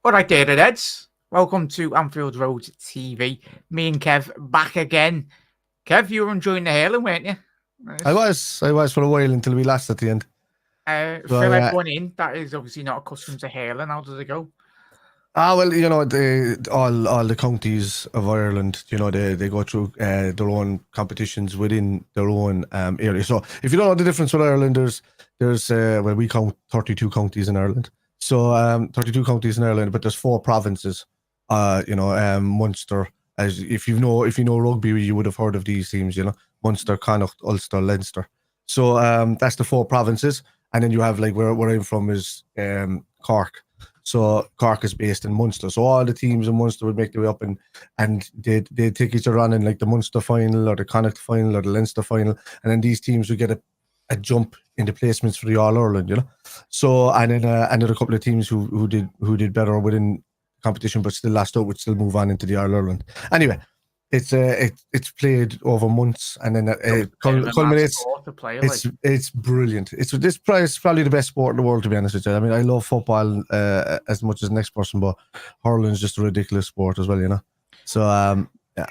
All right, there, Eds. Welcome to Anfield Road TV. Me and Kev back again. Kev, you were enjoying the hailing, weren't you? I was for a while until we lost at the end. So Fill yeah. everyone in. That is obviously not accustomed to hailing. How does it go? Well, all the counties of Ireland, they go through their own competitions within their own area. So if you don't know the difference with Ireland, there's we count 32 counties in Ireland. So 32 counties in Ireland, but there's four provinces. Munster. As if you know rugby, you would have heard of these teams. Munster, Connacht, Ulster, Leinster. So that's the four provinces, and then you have like where I'm from is Cork. So Cork is based in Munster. So all the teams in Munster would make their way up and they'd take each other on in like the Munster final or the Connacht final or the Leinster final. And then these teams would get a jump in the placements for the All Ireland. So and then a couple of teams who did better within competition but still lost out would still move on into the All Ireland. Anyway, it's played over months and then it culminates. It's brilliant. This is probably the best sport in the world, to be honest with you. I mean, I love football as much as the next person, but hurling's just a ridiculous sport as well. So yeah.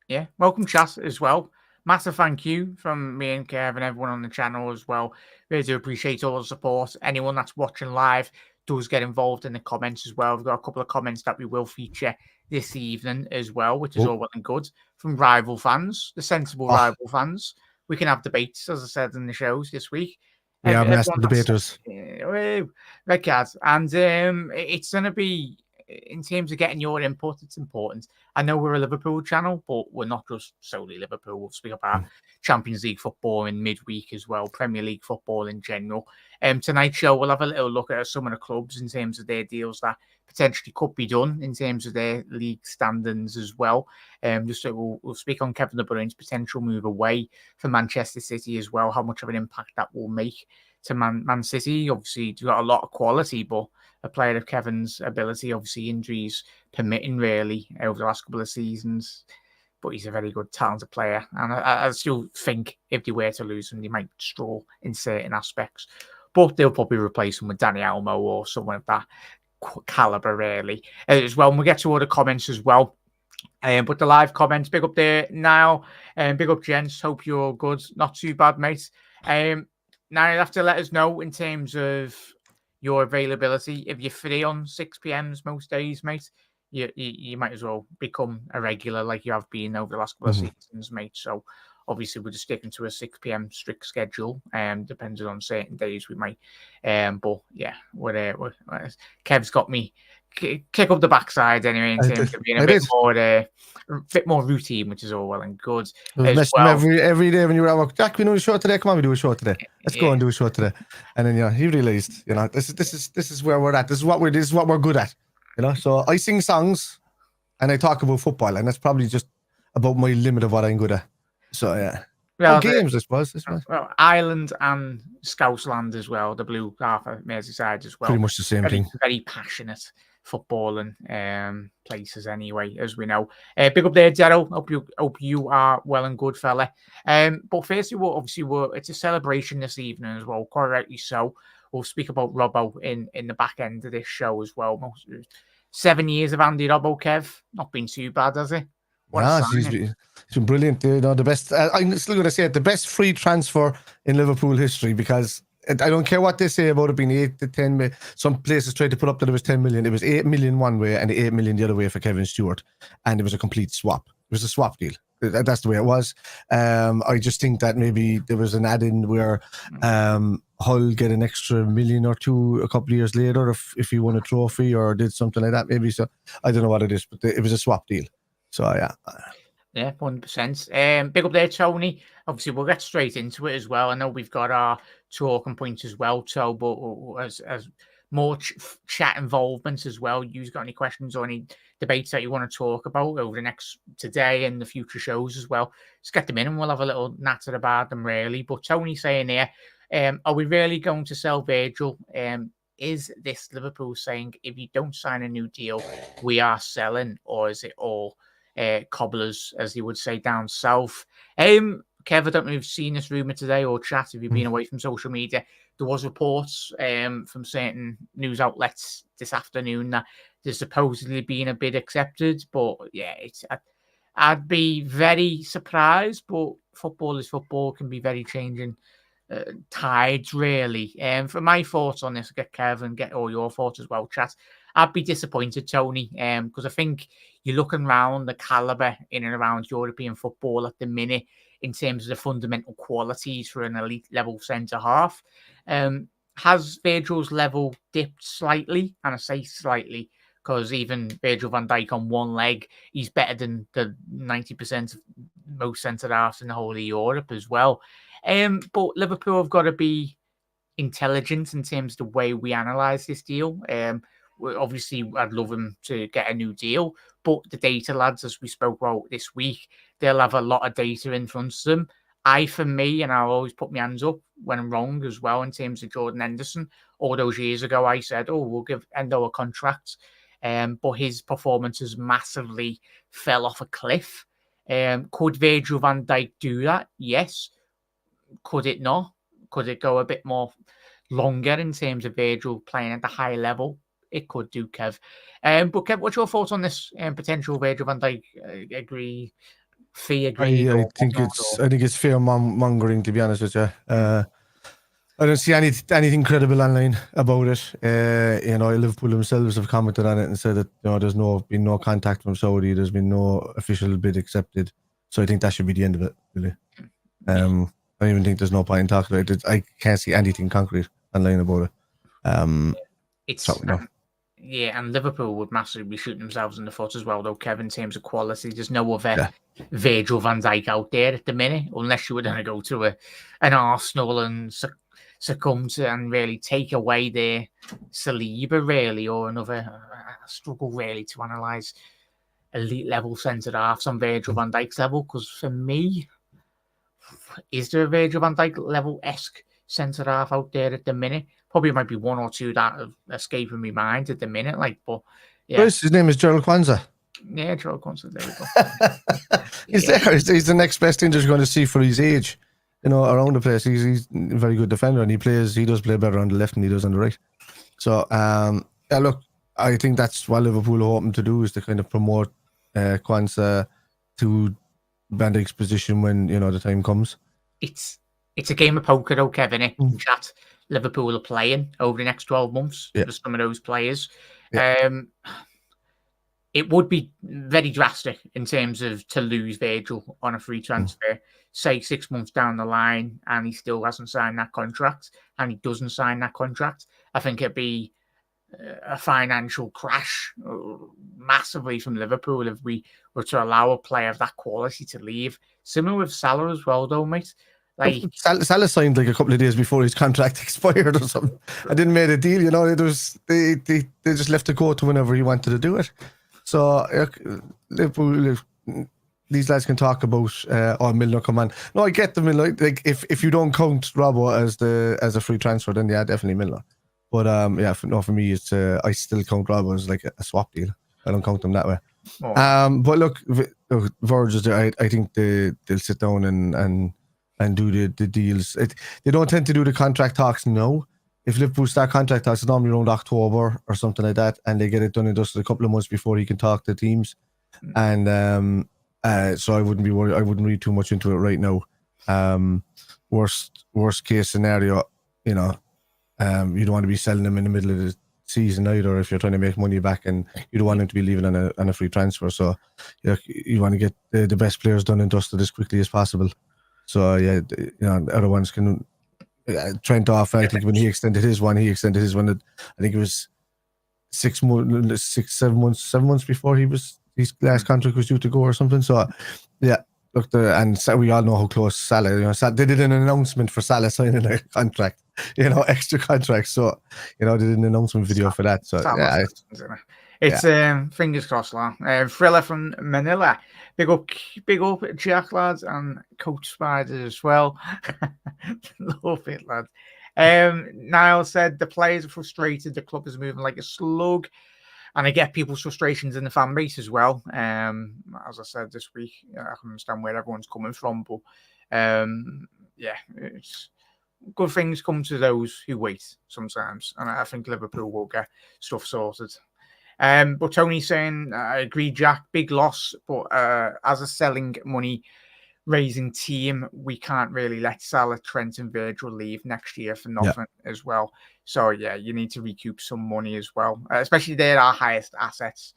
Yeah, welcome chat as well. Massive thank you from me and Kev and everyone on the channel as well. Really do appreciate all the support. Anyone that's watching live does get involved in the comments as well. We've got a couple of comments that we will feature this evening as well, which is all well and good from rival fans, the sensible rival fans. We can have debates, as I said in the shows this week. Yeah, master debaters. Red cards. And it's going to be, in terms of getting your input, it's important. I know we're a Liverpool channel, but we're not just solely Liverpool. We'll speak about Champions League football in midweek as well, Premier League football in general. Tonight's show, we'll have a little look at some of the clubs in terms of their deals that potentially could be done in terms of their league standings as well. Just so we'll speak on Kevin De Bruyne's potential move away from Manchester City as well, how much of an impact that will make to Man City. Obviously, you've got a lot of quality, but a player of Kevin's ability, obviously injuries permitting really over the last couple of seasons. But he's a very good, talented player. And I still think if they were to lose him, they might struggle in certain aspects. But they'll probably replace him with Danny Almo or someone of that caliber, really. As well, and we'll get to all the comments as well. But the live comments, big up there, Niall. Big up, gents. Hope you're all good. Not too bad, mate. Now you'll have to let us know in terms of your availability. If you're free on 6 p.m.s most days, mate, you might as well become a regular like you have been over the last couple of seasons, mate. So obviously we're just sticking to a 6 p.m. strict schedule. Depending on certain days we might. But yeah, Kev's got me kick up the backside anyway in terms of being a bit more routine, which is all well and good. Every day when you were at work, Jack, we do a show today. Come on, we do a show today. Let's go and do a show today. And then he realized, this is where we're at. This is what we're good at. So I sing songs and I talk about football, and that's probably just about my limit of what I'm good at. So yeah. Well, games, I suppose. Well, Ireland and Scousland as well, the blue half of Merseyside as well. Pretty much the same thing. Very passionate footballing places anyway, as we know. Big up there, Daryl. Hope you are well and good, fella. But firstly, it's a celebration this evening as well, quite rightly so. We'll speak about Robbo in the back end of this show as well. 7 years of Andy Robbo, Kev. Not been too bad, has it? He's been brilliant. The best. I'm still going to say it. The best free transfer in Liverpool history, because I don't care what they say about it being 8 to 10 million. Some places tried to put up that it was 10 million. It was 8 million one way and 8 million the other way for Kevin Stewart, and it was a complete swap. It was a swap deal. That's the way it was. I just think that maybe there was an add-in where Hull get an extra million or two a couple of years later if he won a trophy or did something like that. Maybe so. I don't know what it is, but it was a swap deal. So yeah. Yeah, 100%. Big up there, Tony. Obviously, we'll get straight into it as well. I know we've got our talking points as well, so but as more chat involvement as well. You've got any questions or any debates that you want to talk about over the next today and the future shows as well? Just get them in and we'll have a little natter about them, really. But Tony saying here, are we really going to sell Virgil? Is this Liverpool saying if you don't sign a new deal, we are selling, or is it all cobblers, as you would say down south? Kev, I don't know if you've seen this rumour today or chat, if you've been away from social media. There was reports from certain news outlets this afternoon that there's supposedly been a bid accepted. But yeah, I'd be very surprised, but football is football, can be very changing tides, really. For my thoughts on this, get Kev and get all your thoughts as well, chat. I'd be disappointed, Tony, because I think you're looking around the calibre in and around European football at the minute in terms of the fundamental qualities for an elite level centre half. Has Virgil's level dipped slightly? And I say slightly because even Virgil van Dijk on one leg, he's better than the 90% of most centre halves in the whole of Europe as well. But Liverpool have got to be intelligent in terms of the way we analyse this deal. Obviously, I'd love him to get a new deal, but the data lads, as we spoke about this week, they'll have a lot of data in front of them. For me, and I'll always put my hands up when I'm wrong as well in terms of Jordan Henderson. All those years ago, I said, we'll give Endo a contract. But his performances massively fell off a cliff. Could Virgil van Dijk do that? Yes. Could it not? Could it go a bit more longer in terms of Virgil playing at the high level? It could do, Kev. But Kev, what's your thoughts on this potential Virgil van Dijk fee agreed? I think it's fear mongering, to be honest with you. I don't see anything credible online about it. Liverpool themselves have commented on it and said that there's been no contact from Saudi. There's been no official bid accepted. So I think that should be the end of it, really. I don't even think there's no point in talking about it. I can't see anything concrete online about it. Yeah, and Liverpool would massively be shooting themselves in the foot as well, though, Kevin, in terms of quality. There's no other Virgil van Dijk out there at the minute, unless you were going to go to an Arsenal and succumb to and really take away their Saliba, really, or another. I struggle really to analyse elite level centre halves on Virgil van Dijk's level, because for me, is there a Virgil van Dijk level-esque centre half out there at the minute? Probably might be one or two that have escaping my mind at the minute, but yeah. His name is Gerald Kwanzaa. Yeah, Gerald Kwanzaa, there we go. He's the next best thing there's going to see for his age, around the place. He's a very good defender, and he does play better on the left than he does on the right. So, look, I think that's what Liverpool are hoping to do, is to kind of promote Kwanzaa to Van Dijk's position when, the time comes. It's a game of poker, though, Kevin, chat. Liverpool are playing over the next 12 months for some of those players. Yeah. It would be very drastic in terms of to lose Virgil on a free transfer, say 6 months down the line, and he still hasn't signed that contract, and he doesn't sign that contract. I think it'd be a financial crash massively from Liverpool if we were to allow a player of that quality to leave. Similar with Salah as well, though, mate. Salah signed a couple of days before his contract expired or something. I didn't make a deal, they just left it go to whenever he wanted to do it. So Liverpool, these lads can talk about Milner come on. No, I get them. If you don't count Robbo as a free transfer, then yeah, definitely Milner. But for me, it's I still count Robbo as like a swap deal. I don't count them that way. But look, Virgil's there. I think they'll sit down and do the deals. They don't tend to do the contract talks now. If Liverpool start contract talks, it's normally around October or something like that, and they get it done and dusted a couple of months before he can talk to teams. And so I wouldn't be worried. I wouldn't read too much into it right now. Worst case scenario, you don't want to be selling them in the middle of the season either if you're trying to make money back, and you don't want them to be leaving on a free transfer. So you want to get the best players done and dusted as quickly as possible. So other ones can Trent off. I think when he extended his one. I think it was 7 months before his last contract was due to go or something. So yeah, look, we all know how close Salah. They did an announcement for Salah signing a contract, extra contract. So they did an announcement video for that. So it's fingers crossed, lad. Thriller from Manila. Big up, Jack, lads, and Coach Spider as well. Love it, lads. Niall said the players are frustrated. The club is moving like a slug. And I get people's frustrations in the fan base as well. As I said this week, I can understand where everyone's coming from. But Yeah, it's good things come to those who wait sometimes, and I think Liverpool will get stuff sorted. But Tony's saying, I agree, Jack, big loss, but as a selling money raising team, we can't really let Salah, Trent, and Virgil leave next year for nothing as well. So yeah, you need to recoup some money as well, especially they're our highest assets.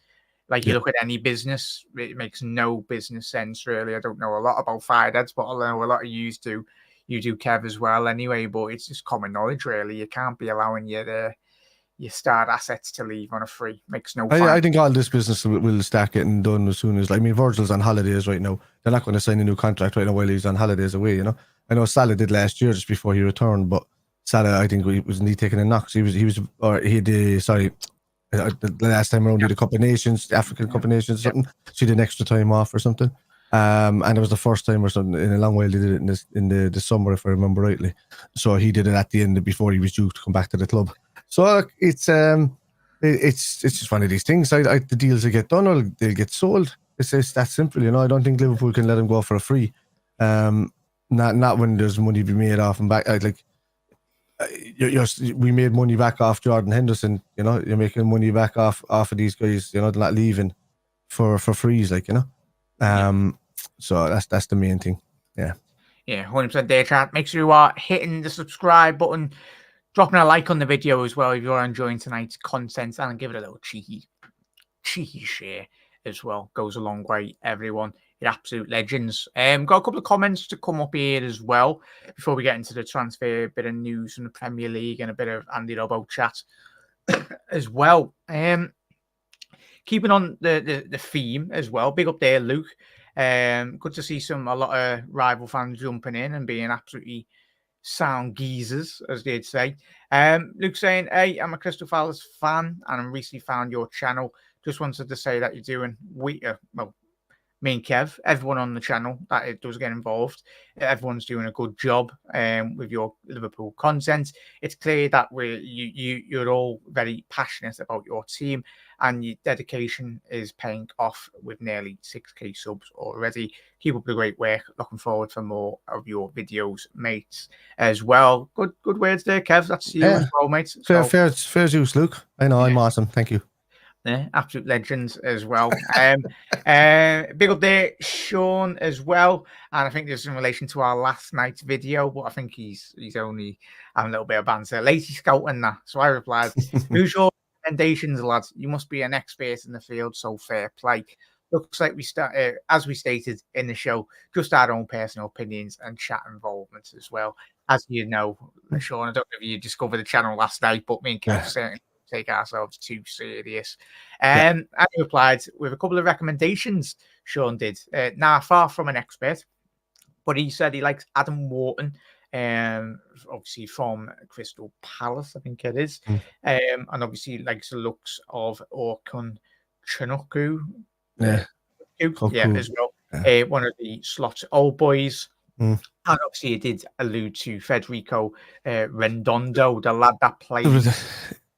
Like you look at any business, it makes no business sense really. I don't know a lot about Fireheads, but I know a lot of you do. You do, Kev, as well anyway, but it's just common knowledge really. You can't be allowing your start assets to leave on a free. Makes no sense. I think all this business will start getting done as soon as, Virgil's on holidays right now. They're not going to sign a new contract right now while he's on holidays away, you know. I know Salah did last year just before he returned, but Salah, I think, wasn't he taking a knock? The last time around he did a Cup of Nations, the African Cup of Nations or something. So he did an extra time off or something. And it was the first time or something in a long while they did it in the summer, if I remember rightly. So he did it at the end before he was due to come back to the club. So it's just one of these things. The deals will get done or they'll get sold. It's that simple, you know. I don't think Liverpool can let him go for a free. Not when there's money to be made off and back. We made money back off Jordan Henderson. You know, you're making money back off of these guys. You know, they're not leaving for frees, like, you know. So that's the main thing. Yeah. Yeah, 100% there, chat. Make sure you are hitting the subscribe button, dropping a like on the video as well if you're enjoying tonight's content, and give it a little cheeky share as well. Goes a long way, everyone. You're absolute legends. Got a couple of comments to come up here as well before we get into the transfer, bit of news from the Premier League and a bit of Andy Robbo chat as well. Keeping on the theme as well. Big up there, Luke. Good to see a lot of rival fans jumping in and being absolutely sound geezers, as they'd say. Luke saying, hey, I'm a Crystal Palace fan and I recently found your channel. Just wanted to say that you're doing, me and Kev, everyone on the channel that it does get involved, everyone's doing a good job with your Liverpool content. It's clear that you're all very passionate about your team and your dedication is paying off with nearly 6k subs already. Keep up the great work. Looking forward for more of your videos, mates, as well. Good words there, Kev. That's you as well, mate. Fair use, Luke. I know, I'm awesome. Thank you. Yeah, absolute legends as well. Big up there, Sean, as well. And I think this is in relation to our last night's video, but I think he's only having a little bit of banter. Lazy scouting that. So I replied, who's your recommendations, lads? You must be an expert in the field, so fair play. Looks like we start, as we stated in the show, just our own personal opinions and chat involvement as well. As you know, Sean, I don't know if you discovered the channel last night, but me and Kev certainly take ourselves too serious. And he replied with a couple of recommendations. Sean did. Now, far from an expert, but he said he likes Adam Wharton, obviously from Crystal Palace, I think it is. And obviously likes the looks of Orkun Chinoku. As well. One of the slot old boys. And obviously he did allude to Federico Redondo, the lad that played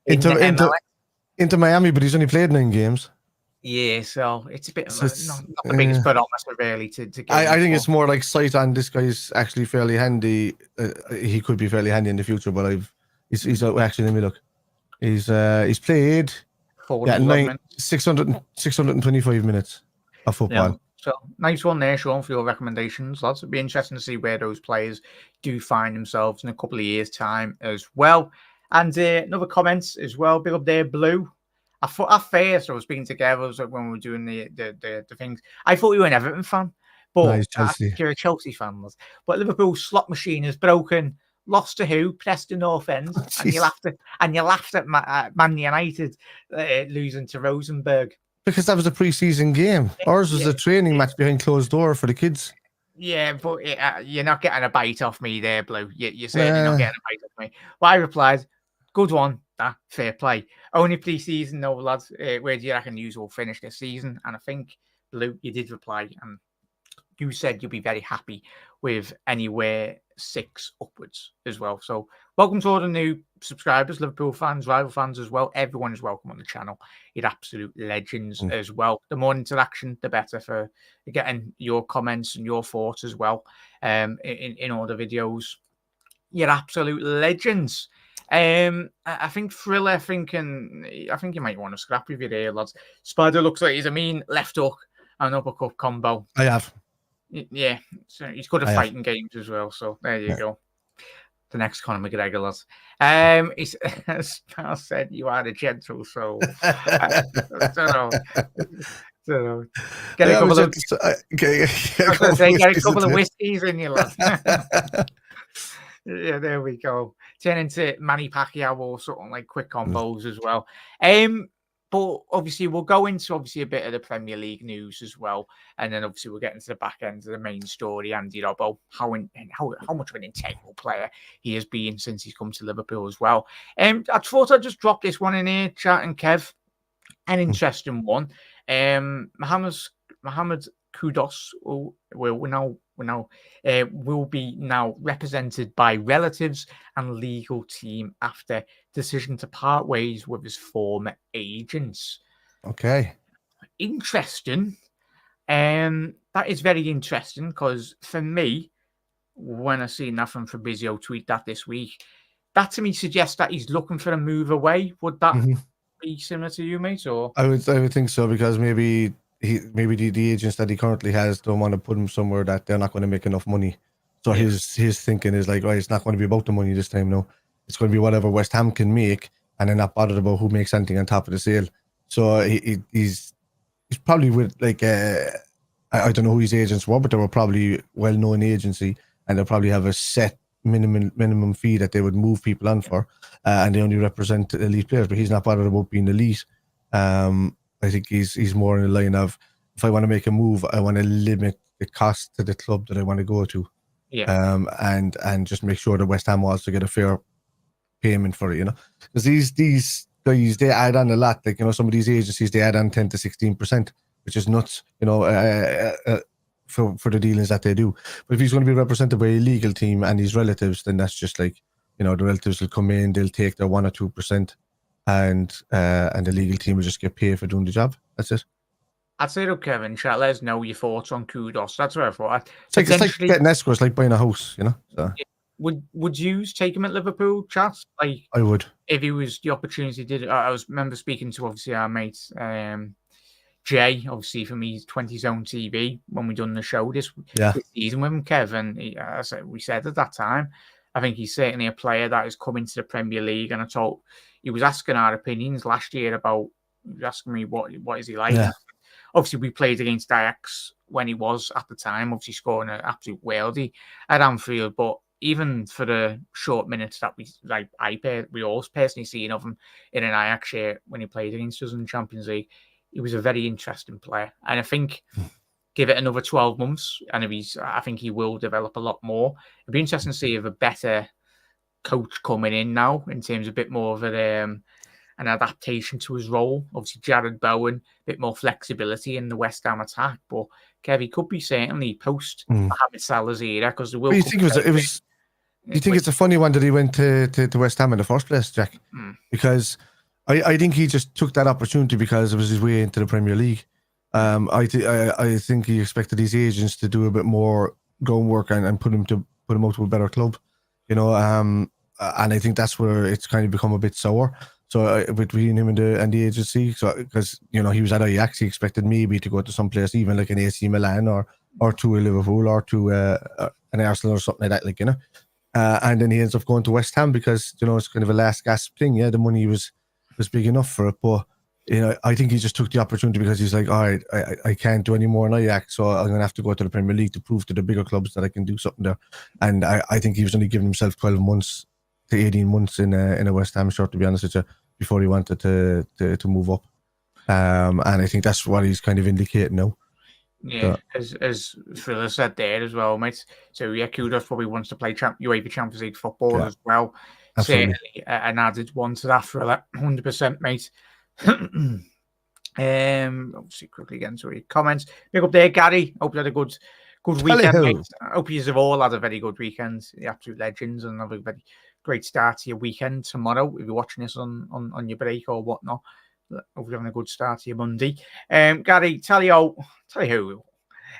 into Miami, but he's only played 9 games. Yeah, so it's a bit of not the biggest barometer really to get. I think it's more like sight on this guy's actually fairly handy. He could be fairly handy in the future, but he's actually, let me look. He's played 625 minutes of football. Yeah. So nice one there, Sean, for your recommendations. Lads, it'd be interesting to see where those players do find themselves in a couple of years' time as well. And another comment as well, big up there, Blue. At first, I was speaking together when we were doing the things. I thought you were an Everton fan, but you're a Chelsea fan. But Liverpool's slot machine is broken. Lost to who? Preston North End, and you laughed at Man United losing to Rosenborg. Because that was a pre-season game. Ours was a training match behind closed door for the kids. Yeah, but you're not getting a bite off me there, Blue. You're certainly not getting a bite off me. Well, I replied, good one. Fair play. Only pre-season, though, lads. Where do you reckon you will finish this season? And I think, Blue, you did reply, and you said you'll be very happy with anywhere 6 upwards as well. So welcome to all the new subscribers, Liverpool fans, rival fans as well. Everyone is welcome on the channel. You're absolute legends as well. The more interaction, the better for getting your comments and your thoughts as well in all the videos. You're absolute legends. I think Thriller thinking, I think you might want to scrap with your there, lads. Spider looks like he's a mean left hook and uppercut combo. I have. Yeah, so he's good at fighting games as well. So there you go. The next Conor McGregor, lads. He's, as Pal said, you are a gentle soul. I don't know. Get a couple of whiskeys in you, lads. Yeah, there we go. Turn into Manny Pacquiao or something like quick combos as well. But obviously we'll go into a bit of the Premier League news as well, and then obviously we'll get into the back end of the main story. Andy Robbo, how much of an integral player he has been since he's come to Liverpool as well. I thought I'd just drop this one in here, chat and Kev. An interesting one. Mohammed Kudus will be now represented by relatives and legal team after decision to part ways with his former agents. Okay. Interesting. That is very interesting because for me, when I see nothing Fabrizio tweet that this week, that to me suggests that he's looking for a move away. Would that be similar to you, mate? Or I would think so, because maybe the agents that he currently has don't want to put him somewhere that they're not going to make enough money. So his thinking is like, right, it's not going to be about the money this time. No, it's going to be whatever West Ham can make, and they're not bothered about who makes anything on top of the sale. So he's probably with like I don't know who his agents were, but they were probably well-known agency, and they'll probably have a set minimum fee that they would move people on for, and they only represent elite players. But he's not bothered about being elite. I think he's more in the line of, if I want to make a move, I want to limit the cost to the club that I want to go to. Yeah. And just make sure that West Ham also get a fair payment for it, you know. Because these guys, they add on a lot. Like, you know, some of these agencies, they add on 10 to 16%, which is nuts, you know, for the dealings that they do. But if he's going to be represented by a legal team and his relatives, then that's just like, you know, the relatives will come in, they'll take their 1 or 2%. And the legal team will just get paid for doing the job. That's it. I'd say, look, Kevin, chat, let us know your thoughts on Kudus. That's what I thought. It's like getting escrow. It's like buying a house, you know. So. Would you take him at Liverpool, chat? Like, I would. If he was the opportunity, remember speaking to obviously our mate Jay, obviously from his 20 Zone TV when we done the show this season with him, Kevin. We said at that time, I think he's certainly a player that is coming to the Premier League, and I thought. He was asking our opinions last year about, he was asking me what is he like. Yeah. Obviously, we played against Ajax when he was at the time, obviously scoring an absolute worldie at Anfield. But even for the short minutes that we all personally seen of him in an Ajax shirt when he played against us in the Champions League, he was a very interesting player. And I think give it another 12 months, and I think he will develop a lot more. It'd be interesting to see if a better coach coming in now in terms of a bit more of an adaptation to his role. Obviously, Jared Bowen, a bit more flexibility in the West Ham attack, but Kev, he could be certainly post Mohamed Salah's era, because there will. You think it's a funny one that he went to West Ham in the first place, Jack? Because I think he just took that opportunity because it was his way into the Premier League. I think he expected his agents to do a bit more groundwork and put him out to a better club. You know, and I think that's where it's kind of become a bit sour. So between him and the agency, so because you know he was at Ajax, he expected maybe to go to some place, even like an AC Milan or to a Liverpool or to an Arsenal or something like that, like, you know. And then he ends up going to West Ham because, you know, it's kind of a last gasp thing. Yeah, the money was big enough for it, but you know, I think he just took the opportunity because he's like, all right, I can't do any more in Ajax, so I'm going to have to go to the Premier League to prove to the bigger clubs that I can do something there. And I think he was only giving himself 12 months to 18 months in a West Ham shirt, to be honest with you, before he wanted to move up. And I think that's what he's kind of indicating now. Yeah, so, as Thriller said there as well, mate. So yeah, Kudus probably wants to play UEFA Champions League football as well. Absolutely. Certainly an added one to that, Thriller, 100%, mate. Obviously quickly get into your comments. Pick up there, Gary. Hope you had a good Good weekend, mate. I hope you have all had a very good weekend. The absolute legends, and have a very great start to your weekend tomorrow. If you're watching this on your break or whatnot, hope you're having a good start to your Monday. Gary, tell you who.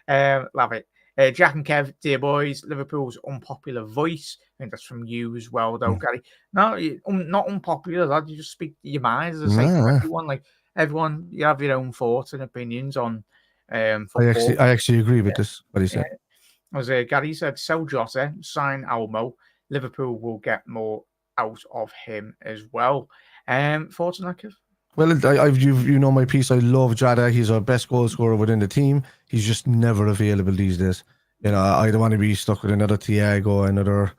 Love it. Jack and Kev, dear boys, Liverpool's unpopular voice. I think that's from you as well, though, Gary. No, not unpopular, lad. You just speak your mind, as I say to everyone. Like everyone, you have your own thoughts and opinions on football. I actually agree with this. What he said. As Gary said, sell Jota, sign Almo. Liverpool will get more out of him as well. Thoughts on that, Kev? Well, you know my piece. I love Jota. He's our best goal scorer within the team. He's just never available these days. You know, I don't want to be stuck with another Thiago,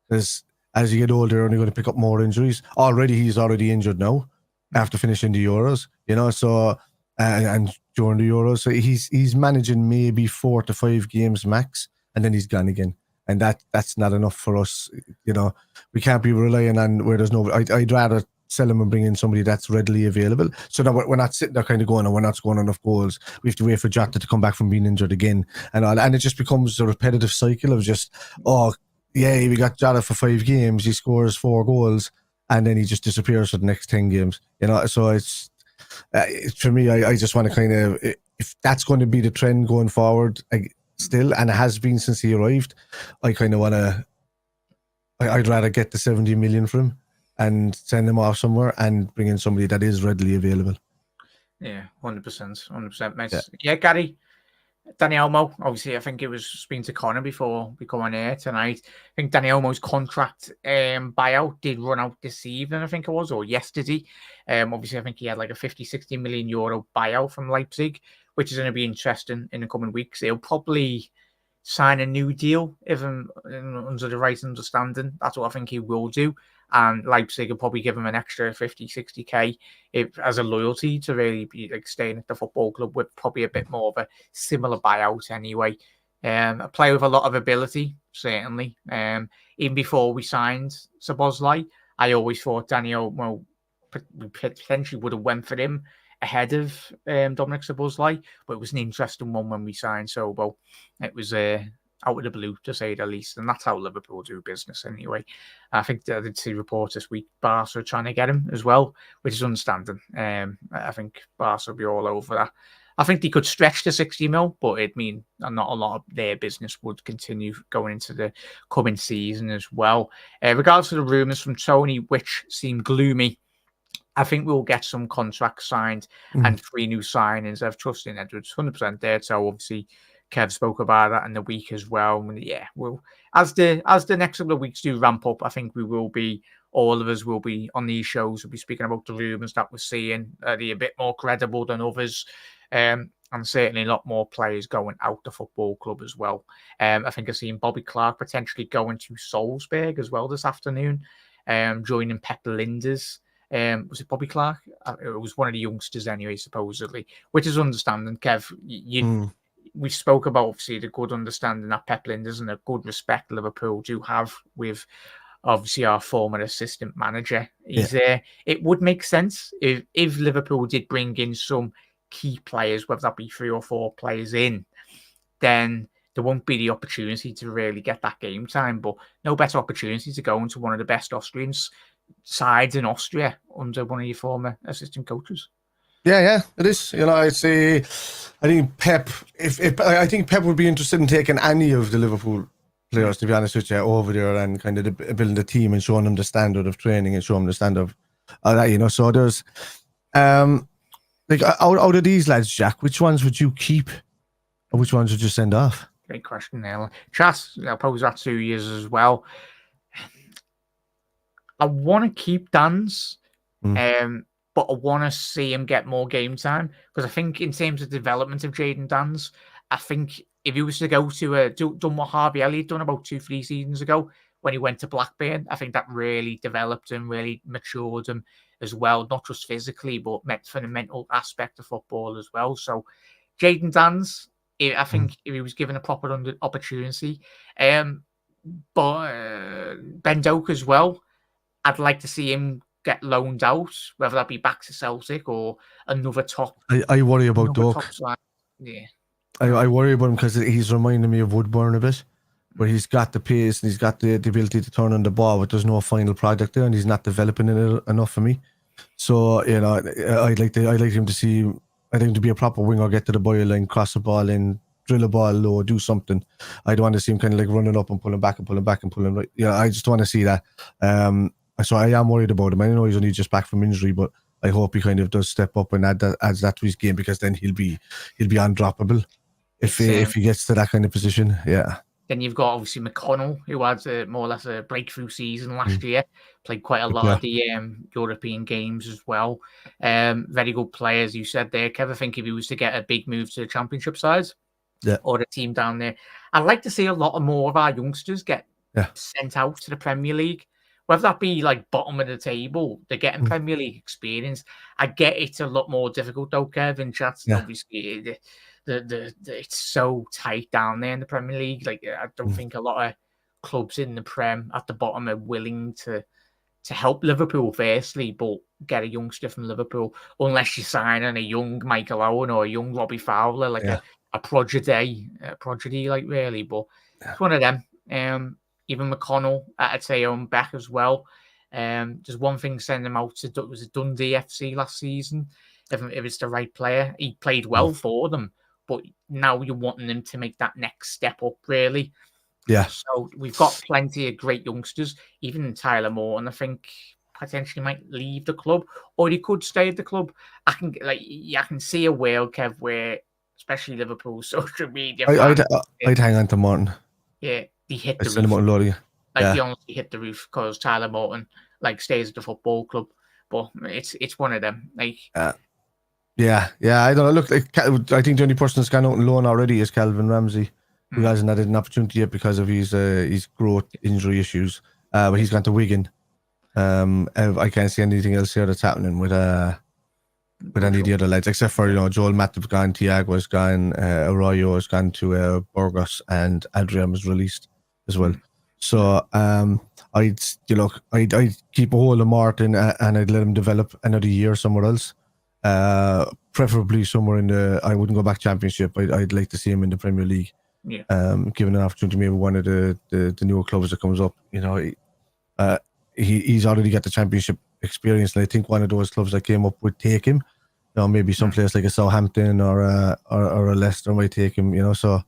because as you get older, you're only going to pick up more injuries. He's already injured now after finishing the Euros. You know, so and during the Euros, so he's managing maybe 4 to 5 games max, and then he's gone again. And that's not enough for us. You know, we can't be relying on where there's no. I'd rather sell him and bring in somebody that's readily available. So that we're not sitting there kind of going, we're not scoring enough goals. We have to wait for Jota to come back from being injured again. And it just becomes a repetitive cycle of just, we got Jota for 5 games. He scores 4 goals and then he just disappears for the next 10 games. You know, so it's for me, I just want to kind of, if that's going to be the trend going forward still, and it has been since he arrived, I kind of want to, I'd rather get the 70 million for him and send them off somewhere and bring in somebody that is readily available. Yeah, 100%, mate. Yeah, Gary, Danny Olmo, obviously, I think it was speaking to Connor before we come on air tonight. I think Danny Olmo's contract buyout did run out this evening, I think it was, or yesterday. Obviously, I think he had like a 50-60 million euro buyout from Leipzig, which is going to be interesting in the coming weeks. He'll probably sign a new deal, if under the right understanding. That's what I think he will do. And Leipzig will probably give him an extra 50-60k as a loyalty to really be like staying at the football club with probably a bit more of a similar buyout anyway. A player with a lot of ability, certainly. Even before we signed Szoboszlai, I always thought Danny Olmo potentially would have went for him ahead of Dominic Szoboszlai, but it was an interesting one when we signed Sobo. It was out of the blue, to say the least, and that's how Liverpool do business anyway. I think I did see reports this week Barca are trying to get him as well, which is understanding. I think Barca will be all over that. I think they could stretch to 60 mil, but it'd mean not a lot of their business would continue going into the coming season as well. Regardless of the rumours from Tony, which seem gloomy, I think we'll get some contracts signed and 3 new signings. I've trusted in Edwards 100% there. So obviously Kev spoke about that in the week as well. And yeah, we'll as the next couple of weeks do ramp up, I think all of us will be on these shows. We'll be speaking about the rumours that we're seeing. They're a bit more credible than others. And certainly a lot more players going out the football club as well. I think I've seen Bobby Clark potentially going to Salzburg as well this afternoon, joining Pep Linders. Was it Bobby Clark? It was one of the youngsters anyway, supposedly, which is understanding. Kev, we spoke about obviously the good understanding that Pep Linders and a good respect Liverpool do have with obviously our former assistant manager. He's there. It would make sense if Liverpool did bring in some key players, whether that be 3 or 4 players in, then there won't be the opportunity to really get that game time. But no better opportunity to go into one of the best Austrian sides in Austria under one of your former assistant coaches. Yeah, it is. You know, I think Pep. I think Pep would be interested in taking any of the Liverpool players, to be honest with you, over there and kind of building the team and showing them the standard of training and showing them the standard of that. You know, so there's like out of these lads, Jack, which ones would you keep, or which ones would you send off? Great question, Neil. Chas, I'll pose that to you as well. I want to keep Dan's, but I want to see him get more game time, because I think in terms of development of Jadon Dan's, I think if he was to go to done what Harvey Elliott done about 2-3 seasons ago when he went to Blackburn, I think that really developed him, really matured him as well, not just physically, but for the mental aspect of football as well. So Jadon Dan's, I think if he was given a proper opportunity, but Ben Doak as well, I'd like to see him get loaned out, whether that be back to Celtic or another top. I worry about Doak. Yeah. I worry about him because he's reminding me of Woodburn a bit, where he's got the pace and he's got the ability to turn on the ball, but there's no final product there, and he's not developing it enough for me. So I'd like him to see. I think to be a proper winger, get to the byline, cross the ball in, drill a ball low, do something. I don't want to see him kind of like running up and pulling back and pulling back and pulling right. Yeah, I just want to see that. So I am worried about him. I know he's only just back from injury, but I hope he kind of does step up and adds that to his game, because then he'll be undroppable if he gets to that kind of position. Yeah. Then you've got obviously McConnell, who had more or less a breakthrough season last year, played quite a lot of the European games as well. Very good player, as you said there, Kev. I think if he was to get a big move to the Championship side, or the team down there, I'd like to see a lot more of our youngsters get sent out to the Premier League. Whether that be like bottom of the table, they're getting Premier League experience. I get it's a lot more difficult though, Kev, in chats. Obviously, it's so tight down there in the Premier League. Like, I don't think a lot of clubs in the Prem at the bottom are willing to help Liverpool firstly, but get a youngster from Liverpool, unless you're signing a young Michael Owen or a young Robbie Fowler, like a prodigy, like really. But it's one of them. Even McConnell, I'd say on back as well. There's one thing sending him out to was it Dundee FC last season. If it's the right player, he played well for them. But now you're wanting them to make that next step up, really. Yeah. So we've got plenty of great youngsters. Even Tyler Morton, I think, potentially might leave the club, or he could stay at the club. I can see a world, Kev, where especially Liverpool social media. I'd hang on to Morton. Yeah, he hit the roof. He honestly hit the roof because Tyler Morton stays at the football club. But it's one of them. Yeah, I don't know. Look, I think the only person that's gone out on loan already is Calvin Ramsey, who hasn't had an opportunity yet because of his growth injury issues. But he's gone to Wigan. I can't see anything else here that's happening with any of the other lads, except for Joel Matip's gone, Thiago's gone, Arroyo has gone to Burgos, and Adrian was released as well. So I'd keep a hold of Martin and I'd let him develop another year somewhere else. Preferably somewhere in I wouldn't go back Championship. I'd like to see him in the Premier League. Yeah. Given an opportunity, maybe one of the newer clubs that comes up. He's already got the Championship experience, and I think one of those clubs that came up would take him. Maybe some place like a Southampton or a Leicester might take him. So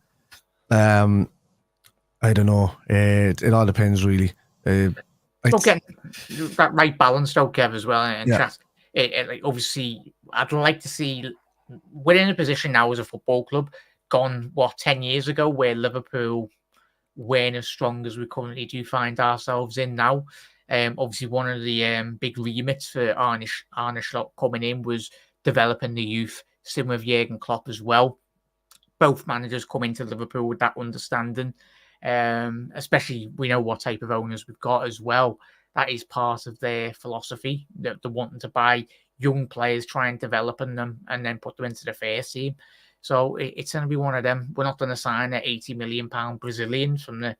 I don't know. It all depends, really. Getting that right balance, though, Kev, as well. And obviously, I'd like to see we're in a position now as a football club, gone 10 years ago, where Liverpool weren't as strong as we currently do find ourselves in now. Obviously, one of the big remits for Arne Slot coming in was developing the youth. Same with Jurgen Klopp as well. Both managers come into Liverpool with that understanding. Especially, we know what type of owners we've got as well. That is part of their philosophy. They're wanting to buy young players, try and develop them, and then put them into the first team. So it's going to be one of them. We're not going to sign an £80 million Brazilian from the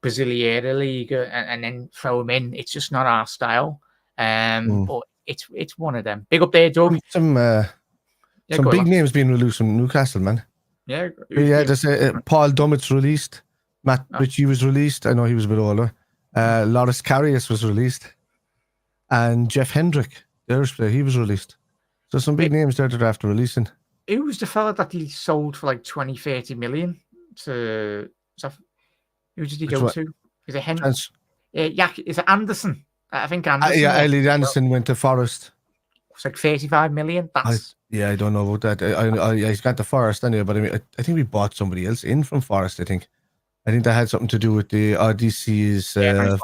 Brasileira League and then throw him in. It's just not our style. But it's one of them. Big up there, Doug. Some big names being released from Newcastle, man. Yeah. There's Paul Dummett's released. Matt Ritchie was released. I know he was a bit older. Loris Karius was released. And Jeff Hendrick, the Irish player, he was released. So some big names there that are after releasing. Who was the fella that he sold for 20-30 million to? Who did he go to? Is it Hendrick? Is it Anderson? I think Anderson. Elliot Anderson went to Forest. It's like 35 million. I don't know about that. He's got to Forest anyway, but I think we bought somebody else in from Forest, I think that had something to do with the RDC's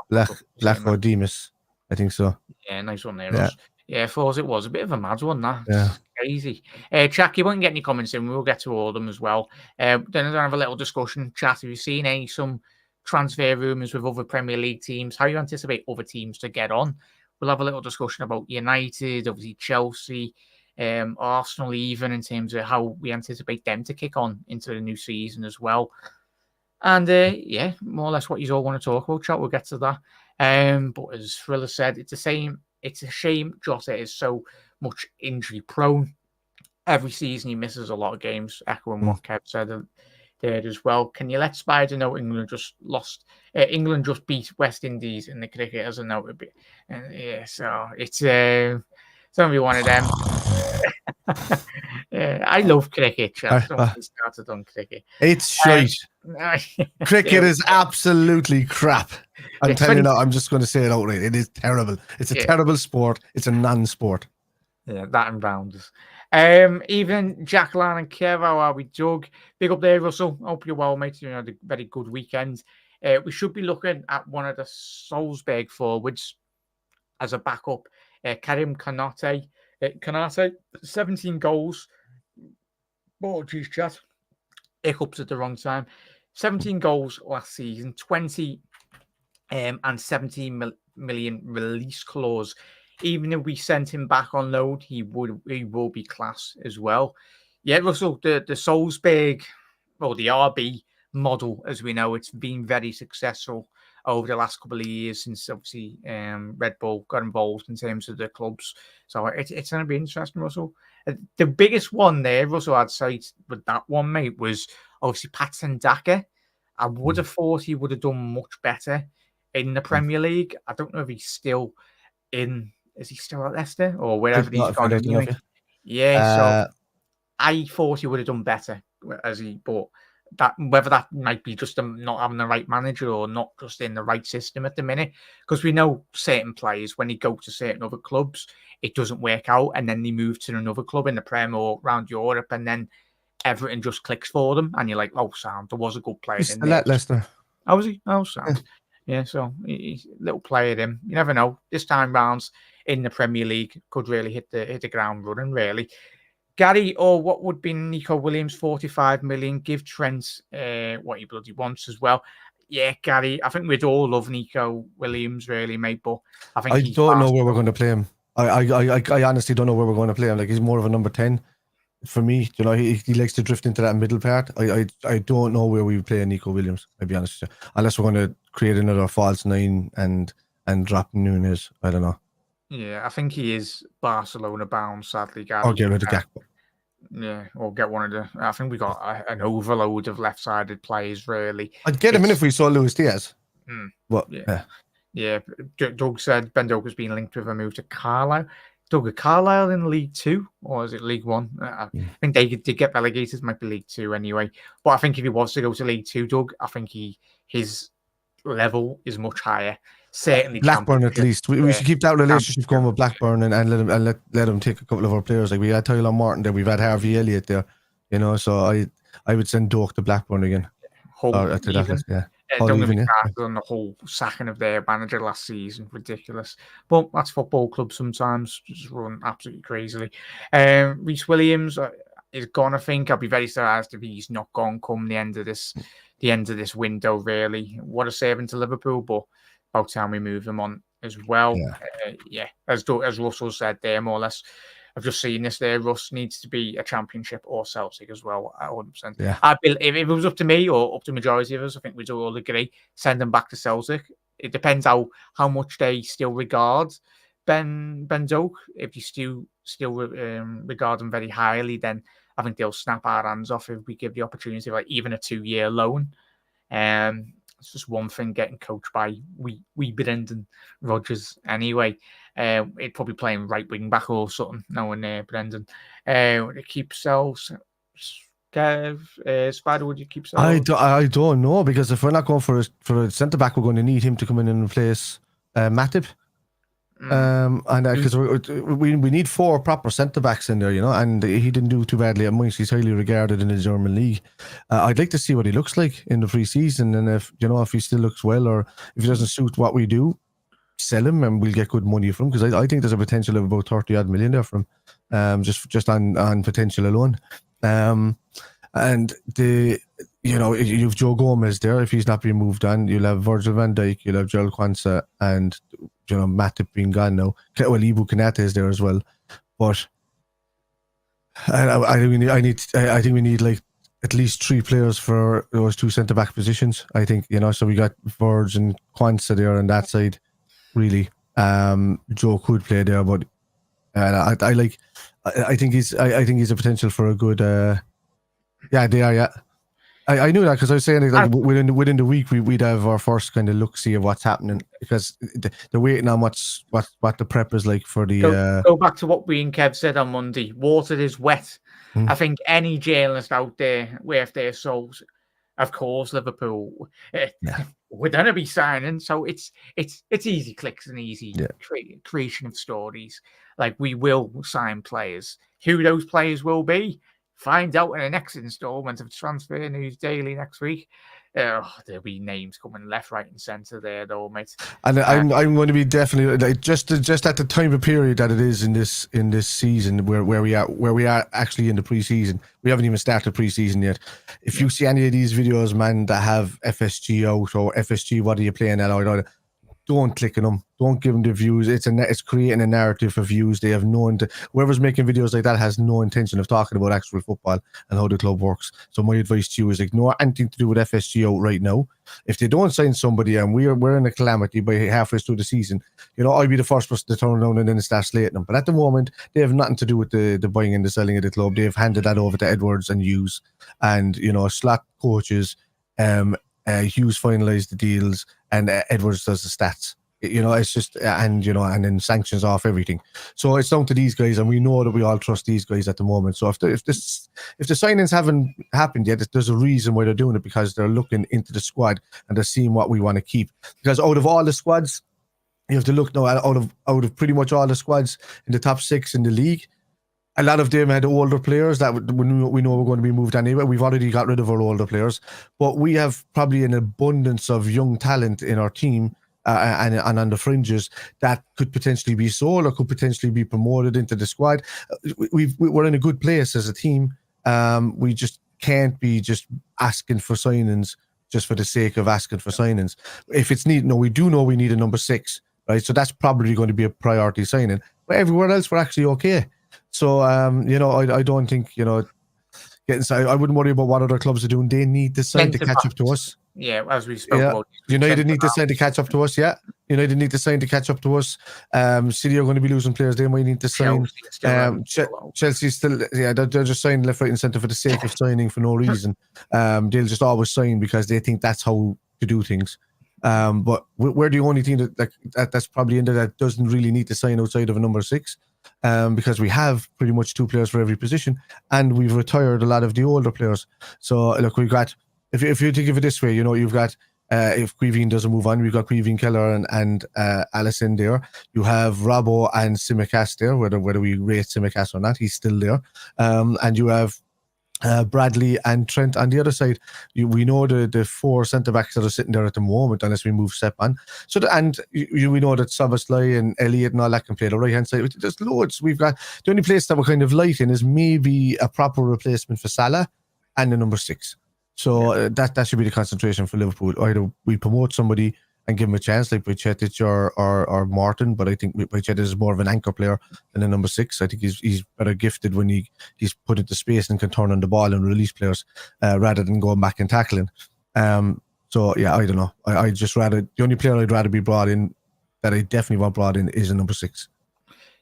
Black Demas. I think so. Yeah, nice one there. Yeah, for us it was a bit of a mad one, that. Yeah. Crazy. Jack, you won't get any comments in. We'll get to all of them as well. Then I'll have a little discussion. Chat, have you seen some transfer rumours with other Premier League teams? How you anticipate other teams to get on? We'll have a little discussion about United, obviously Chelsea, Arsenal even, in terms of how we anticipate them to kick on into the new season as well. And more or less what you all want to talk about, chat. We'll get to that. But as Thriller said, it's a shame Jota is so much injury prone. every season he misses a lot of games, echoing what Kev said there as well. Can you let Spider know England just lost? England just beat West Indies in the cricket as a note. Yeah, so it's going to be one of them. I love cricket. Don't get me started on cricket. It's shite. Cricket is absolutely crap. I'm telling you now, I'm just going to say it outright. It is terrible. It's a terrible sport. It's a non-sport. Yeah, that and rounders. Even Jacqueline and Kev, how are we, Doug? Big up there, Russell. Hope you're well, mate. You had a very good weekend. We should be looking at one of the Salzburg forwards as a backup. Karim Kanate. Kanate, 17 goals. Oh, geez, chat. Hiccups at the wrong time. 17 goals last season, 20 and 17 million release clause. Even if we sent him back on loan, he will be class as well. Yeah, Russell, the Salzburg, or the RB model, as we know, it's been very successful over the last couple of years since obviously Red Bull got involved in terms of the clubs. So it's going to be interesting, Russell. The biggest one there, Russell, I'd say with that one, mate, was obviously Patson Daka. I would have thought he would have done much better in the Premier League. I don't know if he's still in. Is he still at Leicester or wherever he's gone? Anyway. Yeah, so I thought he would have done better but that whether that might be just not having the right manager or not just in the right system at the minute, because we know certain players when they go to certain other clubs, it doesn't work out, and then they move to another club in the Prem or around Europe, and then everything just clicks for them, and you're like, oh, sound, there was a good player in there. Leicester. Oh, was he? Oh, sound. Yeah, so he's a little player in. You never know. This time rounds in the Premier League could really hit the ground running, really. Gary, or what would be Nico Williams, 45 million, give Trent what he bloody wants as well. Yeah, Gary, I think we'd all love Nico Williams, really, mate, but I think I don't know where we're going to play him. I honestly don't know where we're going to play him. Like, he's more of a number 10 for me. You know, he likes to drift into that middle part. I don't know where we would play Nico Williams, I'll be honest with you. Unless we're going to create another false 9 and drop Nunes. I don't know. Yeah, I think he is Barcelona bound, sadly, Gary. Or get rid of Gakpo. Yeah, or get one of the. I think we got an overload of left-sided players. Really, I'd get him in if we saw Luis Diaz. But yeah. Doug said Ben Doug has been linked with a move to Carlisle. Doug, are Carlisle in League 2 or is it League 1? I think they did get relegated. Might be League 2 anyway. But I think if he was to go to League 2, Doug, I think his level is much higher. Certainly, Blackburn at least. We should keep that relationship going with Blackburn and let him take a couple of our players. Like, we had Tyler Martin there, we've had Harvey Elliott there, you know. So I would send Doak to Blackburn again. Don't get me started on the whole sacking of their manager last season. Ridiculous. But that's football clubs sometimes just run absolutely crazily. Reece Williams is gone. I think I'll be very surprised if he's not gone come the end of this window. Really, what a saving to Liverpool, but about time we move him on as well. As Russell said there, more or less. I've just seen this there. Russ needs to be a Championship or Celtic as well, 100%. Yeah. If it was up to me or up to the majority of us, I think we'd all agree, send him back to Celtic. It depends how much they still regard Ben Doak. If you still regard him very highly, then I think they'll snap our hands off if we give the opportunity, like even a 2-year loan. It's just one thing getting coached by we Brendan Rodgers anyway. He'd probably playing right wing back or something. No one there, Brendan. Keep Sells. Spider, would you keep Sells? I don't know, because if we're not going for a centre back, we're going to need him to come in and replace Matip. And because we need 4 proper centre backs in there, you know, and he didn't do too badly at Mainz. He's highly regarded in the German league. I'd like to see what he looks like in the pre-season, and if he still looks well, or if he doesn't suit what we do, sell him and we'll get good money from him, because I think there's a potential of about 30-odd million there from just on potential alone. And you've Joe Gomez there. If he's not being moved on, you'll have Virgil van Dijk, you'll have Joel Kwanzaa, and Matip being gone now. Well, Ibu Kanata is there as well, but I think we need like at least 3 players for those 2 centre back positions. I think, so we got Virg and Kwanzaa there on that side. Really, Joe could play there, but And I think he's a potential for a good. Yeah, they are. Yeah, I knew that because I was saying like within the week we'd have our first kind of look see of what's happening because they're waiting on what the prep is like for the. Go back to what we and Kev said on Monday. Water is wet. I think any journalist out there worth their souls, of course, Liverpool, we're going to be signing. So it's easy clicks and easy creation of stories. Like we will sign players. Who those players will be, find out in the next installment of Transfer News Daily next week. There'll be names coming left, right, and centre there, though, mate. And I'm going to be definitely like just at the time of period that it is in this season where we are actually in the preseason. We haven't even started preseason yet. If you see any of these videos, man, that have FSG out or FSG, what are you playing at? Or don't click on them. Don't give them the views. It's creating a narrative for views. They have whoever's making videos like that has no intention of talking about actual football and how the club works. So my advice to you is ignore anything to do with FSG out right now. If they don't sign somebody and we're in a calamity by halfway through the season, I'll be the first person to turn around and then start slating them. But at the moment, they have nothing to do with the buying and the selling of the club. They've handed that over to Edwards and Hughes, and slot coaches. Hughes finalised the deals, and Edwards does the stats. It's just and then sanctions off everything. So it's down to these guys, and we know that we all trust these guys at the moment. So if the signings haven't happened yet, there's a reason why they're doing it, because they're looking into the squad and they're seeing what we want to keep. Because out of all the squads, you have to look now out of pretty much all the squads in the top 6 in the league. A lot of them had older players that we know were going to be moved anyway. We've already got rid of our older players, but we have probably an abundance of young talent in our team and on the fringes that could potentially be sold or could potentially be promoted into the squad. We're in a good place as a team. We just can't be just asking for signings just for the sake of asking for signings. If it's needed, we do know we need a number 6, right? So that's probably going to be a priority signing. But everywhere else, we're actually okay. So, I don't think, I wouldn't worry about what other clubs are doing. They need to sign to catch up to us. Yeah, as we spoke about. United need to sign to catch up to us, United need to sign to catch up to us. City are going to be losing players. They might need to sign. Chelsea still, they're just signing left, right and centre for the sake of signing for no reason. They'll just always sign because they think that's how to do things. But we're the only team that's probably in there that doesn't really need to sign outside of a number 6. Because we have pretty much 2 players for every position, and we've retired a lot of the older players. So look, we've got, if you think of it this way, you've got if Quiveen doesn't move on, we've got Quiveen Keller and Allison there. You have Robbo and Simicast there, whether we rate Simicast or not, he's still there. And you have Bradley and Trent on the other side. We know the 4 centre backs that are sitting there at the moment, unless we move Sepp on. So we know that Szoboszlai and Elliott and all that can play the right hand side. There's loads. We've got the only place that we're kind of light in is maybe a proper replacement for Salah and the number 6. So that should be the concentration for Liverpool. Either we promote somebody and give him a chance, like Bajcetic or Martin, but I think Bajcetic is more of an anchor player than a number 6. I think he's better gifted when he's put into space and can turn on the ball and release players rather than going back and tackling. So yeah, I don't know. I just rather, the only player I'd rather be brought in that I definitely want brought in is a number 6.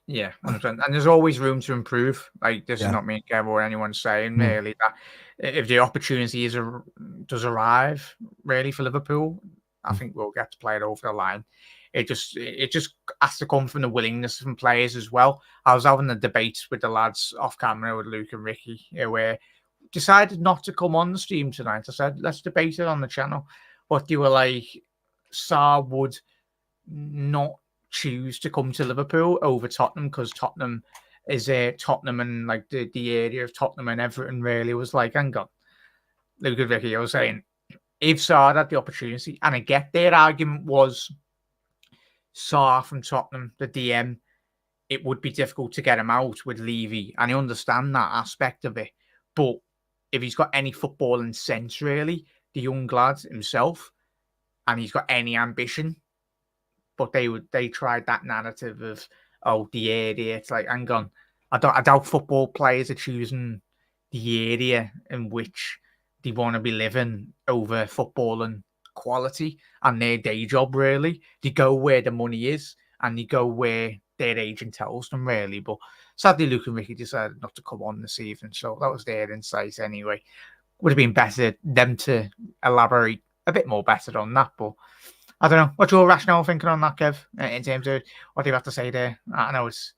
Yeah, 100%. And there's always room to improve. Like, this is not me, Kev, or anyone saying really that if the opportunity does arrive really for Liverpool, I think we'll get to play it over the line. It just has to come from the willingness from players as well. I was having a debate with the lads off camera with Luke and Ricky, where decided not to come on the stream tonight. I said, let's debate it on the channel. But they were like, Sarr would not choose to come to Liverpool over Tottenham because Tottenham is Tottenham and like the area of Tottenham and Everton really was like, hang on. Luke and Ricky, I was saying, if Sarr had the opportunity, and I get their argument was Sarr from Tottenham, the DM, it would be difficult to get him out with Levy, and I understand that aspect of it. But if he's got any footballing sense, really, the young lad himself, and he's got any ambition, but they tried that narrative of the area. It's like, hang on, I doubt football players are choosing the area in which they want to be living over football and quality and their day job, really. They go where the money is and they go where their agent tells them, really. But sadly, Luke and Ricky decided not to come on this evening, so that was their insight anyway. Would have been better them to elaborate a bit more better on that, but I don't know. What's your rationale thinking on that, Kev, in terms of what do you have to say there? I know it's...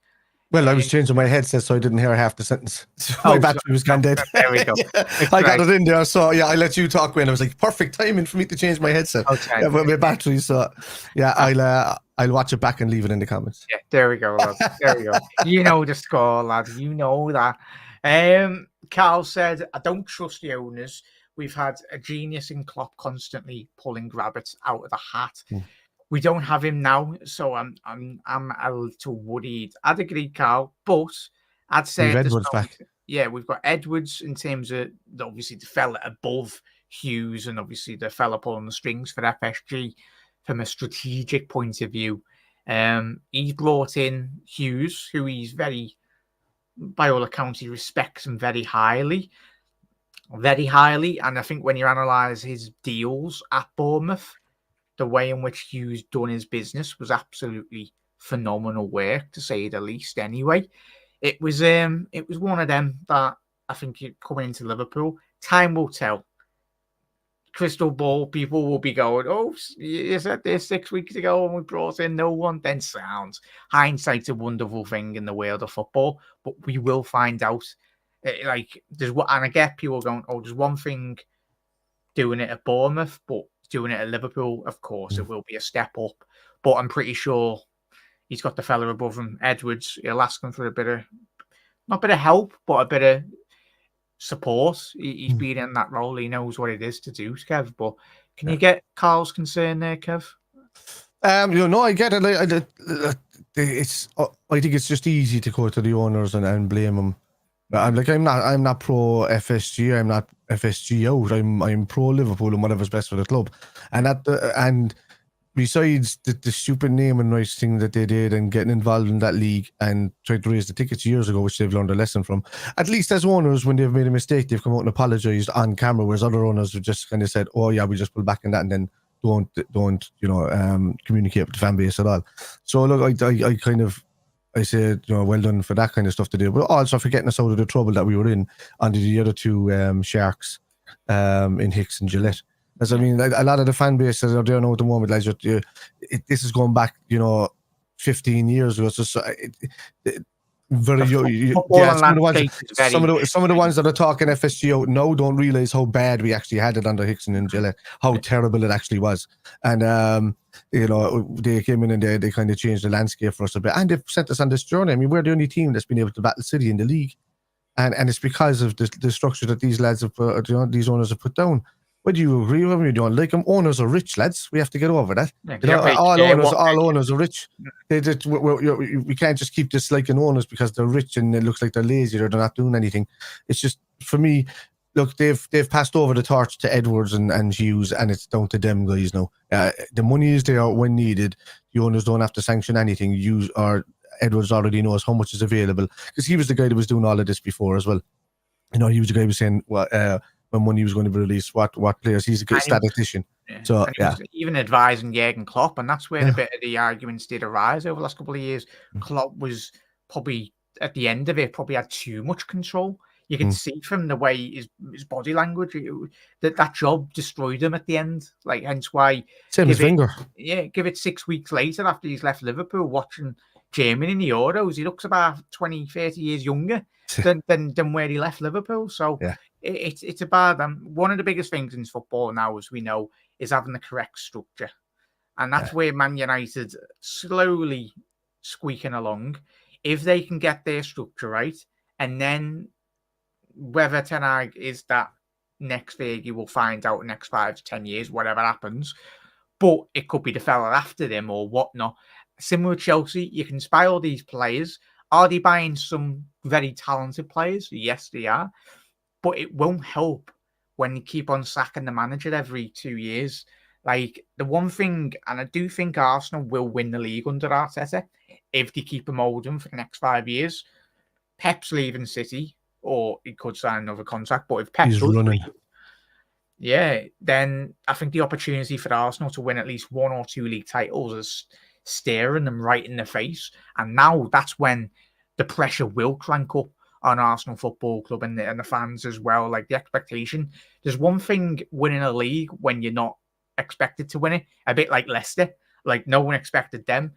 Well, I was changing my headset so I didn't hear half the sentence. My battery was gone dead. There we go. I got it in there. So, yeah, I let you talk when I was like, perfect timing for me to change my headset. Okay. Yeah, but my battery. So, yeah, I'll watch it back and leave it in the comments. Yeah, there we go, lads. There we go. You know the score, lads. You know that. Carl said, I don't trust the owners. We've had a genius in Klopp constantly pulling rabbits out of the hat. We don't have him now, so I'm a little worried. I'd agree, Carl, but I'd say Edwards back. Yeah, we've got Edwards in terms of obviously the fella above Hughes and obviously the fella pulling the strings for FSG from a strategic point of view. He's brought in Hughes, who he's very, by all accounts, he respects him very highly. And I think when you analyse his deals at Bournemouth, the way in which Hughes done his business was absolutely phenomenal work, to say the least. Anyway, it was one of them that I think coming into Liverpool, time will tell. Crystal ball, people will be going, oh, you said this 6 weeks ago when we brought in no one. Then sounds. Hindsight's a wonderful thing in the world of football, but we will find out. Like, and I get people going, oh, there's one thing doing it at Bournemouth, but doing it at Liverpool, of course, it will be a step up. But I'm pretty sure he's got the fella above him, Edwards. He'll ask him for a bit of, not a bit of help, but a bit of support. He's been in that role. He knows what it is to do, Kev. But can you get Carl's concern there, Kev? No, I get it. I think it's just easy to go to the owners and blame them. I'm not pro FSG. I'm not FSG out. I'm pro Liverpool and whatever's best for the club. And besides the stupid name and rights thing that they did and getting involved in that league and tried to raise the tickets years ago, which they've learned a lesson from. At least as owners, when they've made a mistake, they've come out and apologised on camera, whereas other owners have just kind of said, "Oh yeah, we just pull back in that," and then don't communicate with the fan base at all. So look, I said, well done for that kind of stuff to do, but also for getting us out of the trouble that we were in under the other two sharks in Hicks and Gillette. As I mean, a lot of the fan base that are there now at the moment, like, this is going back, 15 years ago. So very some of the ones that are talking FSG out now don't realise how bad we actually had it under Hickson and Gillette, how terrible it actually was. And they came in and they kind of changed the landscape for us a bit, and they've sent us on this journey. I mean, we're the only team that's been able to battle City in the league, and it's because of the structure that these lads have put, these owners have put down. Whether you agree with them, you don't like them. Owners are rich, lads. We have to get over that. All owners are rich. We can't just keep disliking owners because they're rich and it looks like they're lazy or they're not doing anything. It's just, for me, look, they've passed over the torch to Edwards and Hughes, and it's down to them guys now. The money is there when needed. The owners don't have to sanction anything. Edwards already knows how much is available because he was the guy that was doing all of this before as well. He was the guy who was saying, when money was going to be released, what players. He's a good statistician. So even advising Jurgen Klopp, and that's where a bit of the arguments did arise over the last couple of years. Klopp was probably at the end of it, probably had too much control. You can see from the way his body language that job destroyed him at the end. Like, hence why same as Wenger. Yeah, give it 6 weeks later after he's left Liverpool, watching Germany in the Euros, he looks about 20, 30 years younger than where he left Liverpool. So it's about one of the biggest things in football now, as we know, is having the correct structure. And that's where Man United slowly squeaking along. If they can get their structure right, and then whether Ten Hag is that next Fergie, we'll find out next 5 to 10 years, whatever happens. But it could be the fella after them or whatnot. Similar with Chelsea, you can spy all these players. Are they buying some very talented players? Yes, they are. But it won't help when you keep on sacking the manager every 2 years. Like, the one thing, and I do think Arsenal will win the league under Arteta if they keep him holding for the next 5 years. Pep's leaving City, or he could sign another contract. But if Pep's running, then I think the opportunity for Arsenal to win at least 1 or 2 league titles is staring them right in the face. And now that's when the pressure will crank up on Arsenal Football Club and the fans as well. Like the expectation. There's one thing winning a league when you're not expected to win it, a bit like Leicester. Like no one expected them.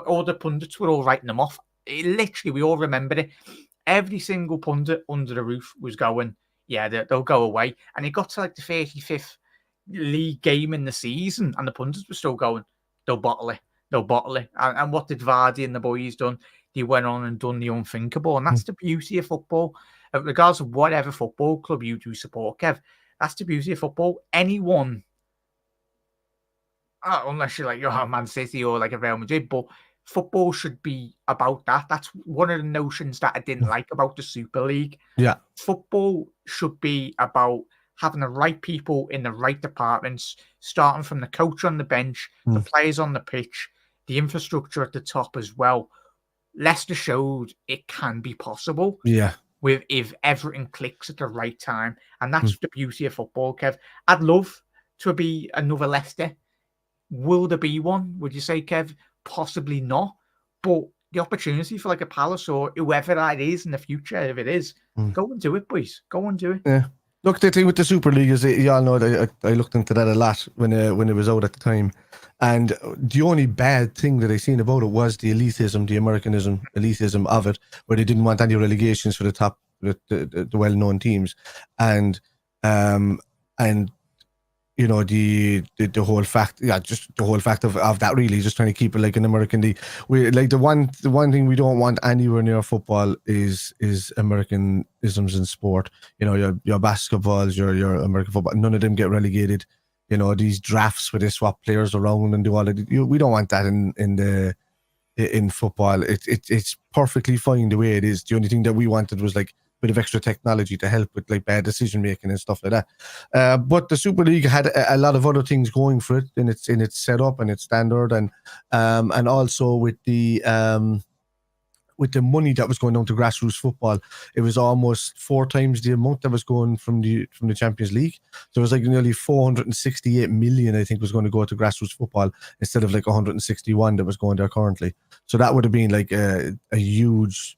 All the pundits were all writing them off. Literally, we all remembered it. Every single pundit under the roof was going, yeah, they'll go away. And it got to like the 35th league game in the season, and the pundits were still going, they'll bottle it. They'll bottle it. And what did Vardy and the boys done? They went on and done the unthinkable. And that's the beauty of football. Regardless of whatever football club you do support, Kev, that's the beauty of football. Anyone, unless you're like you're Man City or like a Real Madrid, but football should be about that. That's one of the notions that I didn't like about the Super League. Yeah. Football should be about having the right people in the right departments, starting from the coach on the bench, the players on the pitch, the infrastructure at the top as well. Leicester showed it can be possible. Yeah. If everything clicks at the right time. And that's the beauty of football, Kev. I'd love to be another Leicester. Will there be one? Would you say, Kev? Possibly not. But the opportunity for like a Palace or whoever that is in the future, if it is, go and do it, boys. Go and do it. Yeah. Look, the thing with the Super League is, you all know that I looked into that a lot when it was out at the time. And the only bad thing that I seen about it was the elitism, the Americanism, elitism of it, where they didn't want any relegations for the top, the well-known teams. And you know, the whole fact, just the whole fact of that, really just trying to keep it like an American league. We like the one thing we don't want anywhere near football is Americanisms in sport. You know, your basketballs, your American football, none of them get relegated. You know, these drafts where they swap players around and do all that. We don't want that in football. It's perfectly fine the way it is. The only thing that we wanted was like bit of extra technology to help with like bad decision making and stuff like that. But the Super League had a lot of other things going for it in its setup and its standard, and also with the money that was going down to grassroots football. It was almost 4 times the amount that was going from the Champions League. So it was like nearly 468 million, I think, was going to go to grassroots football instead of like 161 that was going there currently. So that would have been like a huge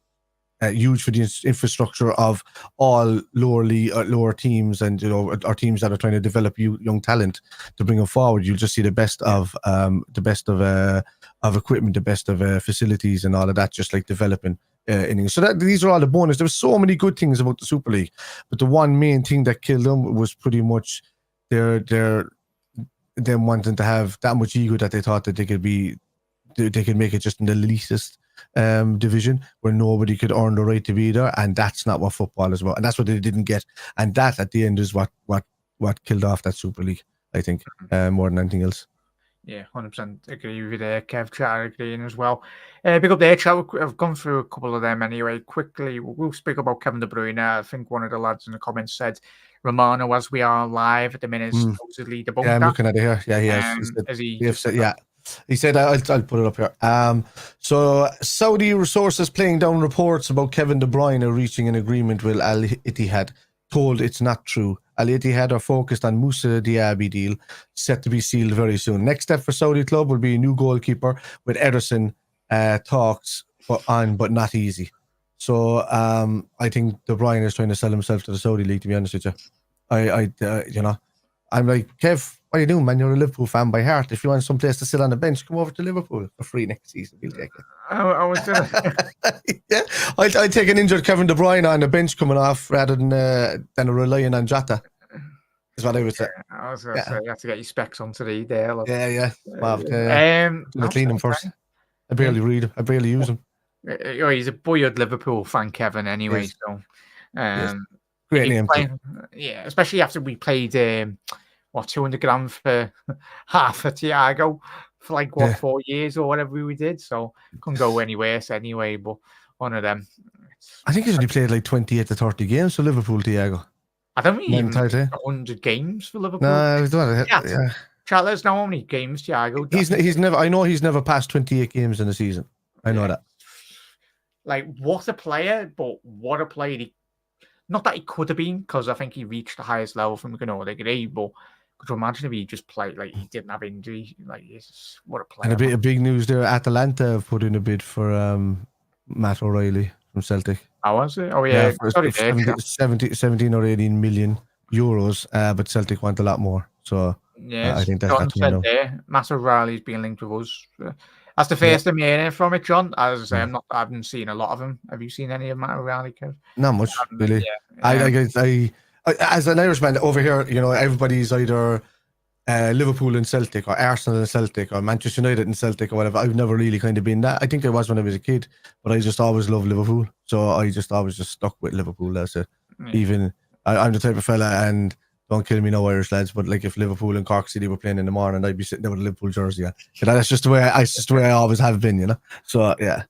for the infrastructure of all lower teams, and you know, our teams that are trying to develop young talent to bring them forward. You'll just see the best of equipment, the best of facilities, and all of that, just like developing innings. So these are all the bonus. There were so many good things about the Super League, but the one main thing that killed them was pretty much them wanting to have that much ego that they thought that they could make it just in the elitist division where nobody could earn the right to be there, and that's not what football is about, and that's what they didn't get, and that at the end is what killed off that Super League, I think, more than anything else. Yeah, 100% agree with you there, Kev. Chat agreeing as well. Big up there, chat. I've gone through a couple of them anyway. Quickly, we'll speak about Kevin De Bruyne. I think one of the lads in the comments said Romano, as we are live at the minute, is supposedly debunked. Yeah, I'm looking at it here. Yeah, he has. He said, I'll put it up here. So Saudi resources playing down reports about Kevin De Bruyne reaching an agreement with Al Ittihad, told it's not true. Al Ittihad are focused on Moussa Diaby deal, set to be sealed very soon. Next step for Saudi club will be a new goalkeeper with Ederson talks, but not easy. So I think De Bruyne is trying to sell himself to the Saudi league, to be honest with you. I'm like, Kev, what are you doing, man? You're a Liverpool fan by heart. If you want some place to sit on the bench, come over to Liverpool for free next season. We'll take it. I was gonna... Yeah, I'd take an injured Kevin De Bruyne on the bench coming off rather than relying on Jota. Is what I would say. I was going to say, you have to get your specs onto the there. Look. Yeah. To clean them first. I barely read them. I barely use them. He's a boyhood Liverpool fan, Kevin, anyway. Yes. So, great name. Yeah, especially after we played 200 grand for half a Thiago for like 4 years or whatever we did. So couldn't go anywhere anyway, but one of them. I think he's only played like 28 to 30 games for Liverpool, Thiago. I don't mean even 100 games for Liverpool. No, he's not. Yeah. Chat, let us know how many games Thiago does. He's never. I know he's never passed 28 games in a season. I know that. Like, what a player, but what a player. Not that he could have been, because I think he reached the highest level from Nordic, but Could you imagine if he just played like he didn't have injury? Like, what a player! And a big news there. Atalanta have put in a bid for Matt O'Reilly from Celtic. How was it? Oh yeah, for sorry, 17 or 18 million euros, but Celtic want a lot more. So yes, I think that's John got to said know. there. Matt O'Reilly's being linked with us. That's the first I'm hearing from it, John. As I say, I haven't seen a lot of him. Have you seen any of Matt O'Reilly, Kev? Not much, really. I as an Irishman over here, everybody's either Liverpool and Celtic, or Arsenal and Celtic, or Manchester United and Celtic, or whatever. I've never really kind of been that. I think I was when I was a kid, but I just always loved Liverpool. So I just always just stuck with Liverpool. That's it. Even I'm the type of fella, and don't kill me, no Irish lads, but like if Liverpool and Cork City were playing in the morning, I'd be sitting there with a Liverpool jersey. Yeah, that's just the way I always have been. So yeah,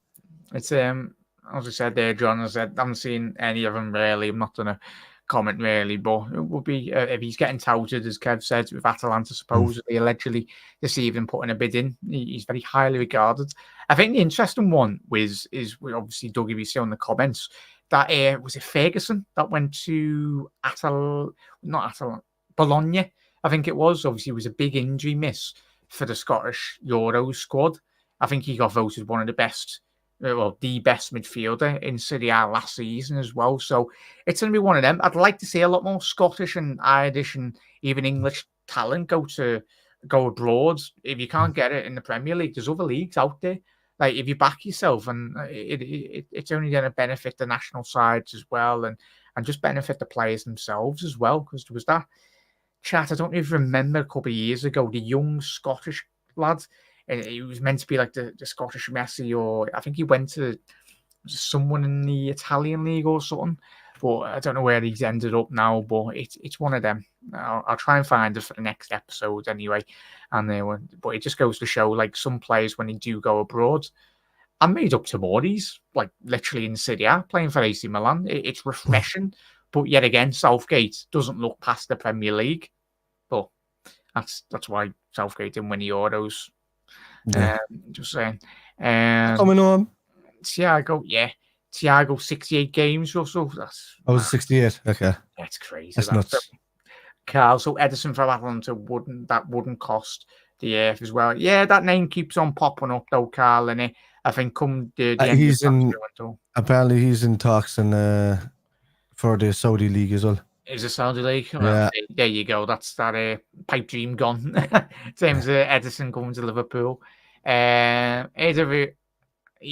it's as I said there, John. I haven't seen any of them really. I'm not gonna comment really, but it would be if he's getting touted, as Kev said, with Atalanta supposedly allegedly this evening putting a bid in. He's very highly regarded. I think the interesting one is obviously Doug, if you see on the comments, that was it Ferguson that went to Bologna, I think it was. Obviously, it was a big injury miss for the Scottish Euros squad. I think he got voted one of the best, the best midfielder in Serie A last season as well. So it's going to be one of them. I'd like to see a lot more Scottish and Irish and even English talent go abroad. If you can't get it in the Premier League, there's other leagues out there. Like if you back yourself, and it's only going to benefit the national sides as well, and just benefit the players themselves as well. Because there was that chat, I don't even remember, a couple of years ago, the young Scottish lad. He was meant to be like the Scottish Messi, or I think he went to someone in the Italian league or something. But I don't know where he's ended up now. But it's one of them. I'll try and find it for the next episode anyway. But it just goes to show, like, some players when they do go abroad, I'm made up to Morty's, like literally in Serie A, playing for AC Milan. It's refreshing. But yet again, Southgate doesn't look past the Premier League. But that's why Southgate didn't win the Euros. Yeah. Just saying. Coming on. Thiago, 68 games, Russell. I was 68. Okay. That's crazy. That's nuts. Carl, so Edison for Atlanta wouldn't cost the earth as well. Yeah, that name keeps on popping up though, Carl, and I think come the end apparently he's in talks for the Saudi League as well. Is the Saudi League? Yeah. Well, there you go. That's that pipe dream gone. Same as Edison coming to Liverpool. You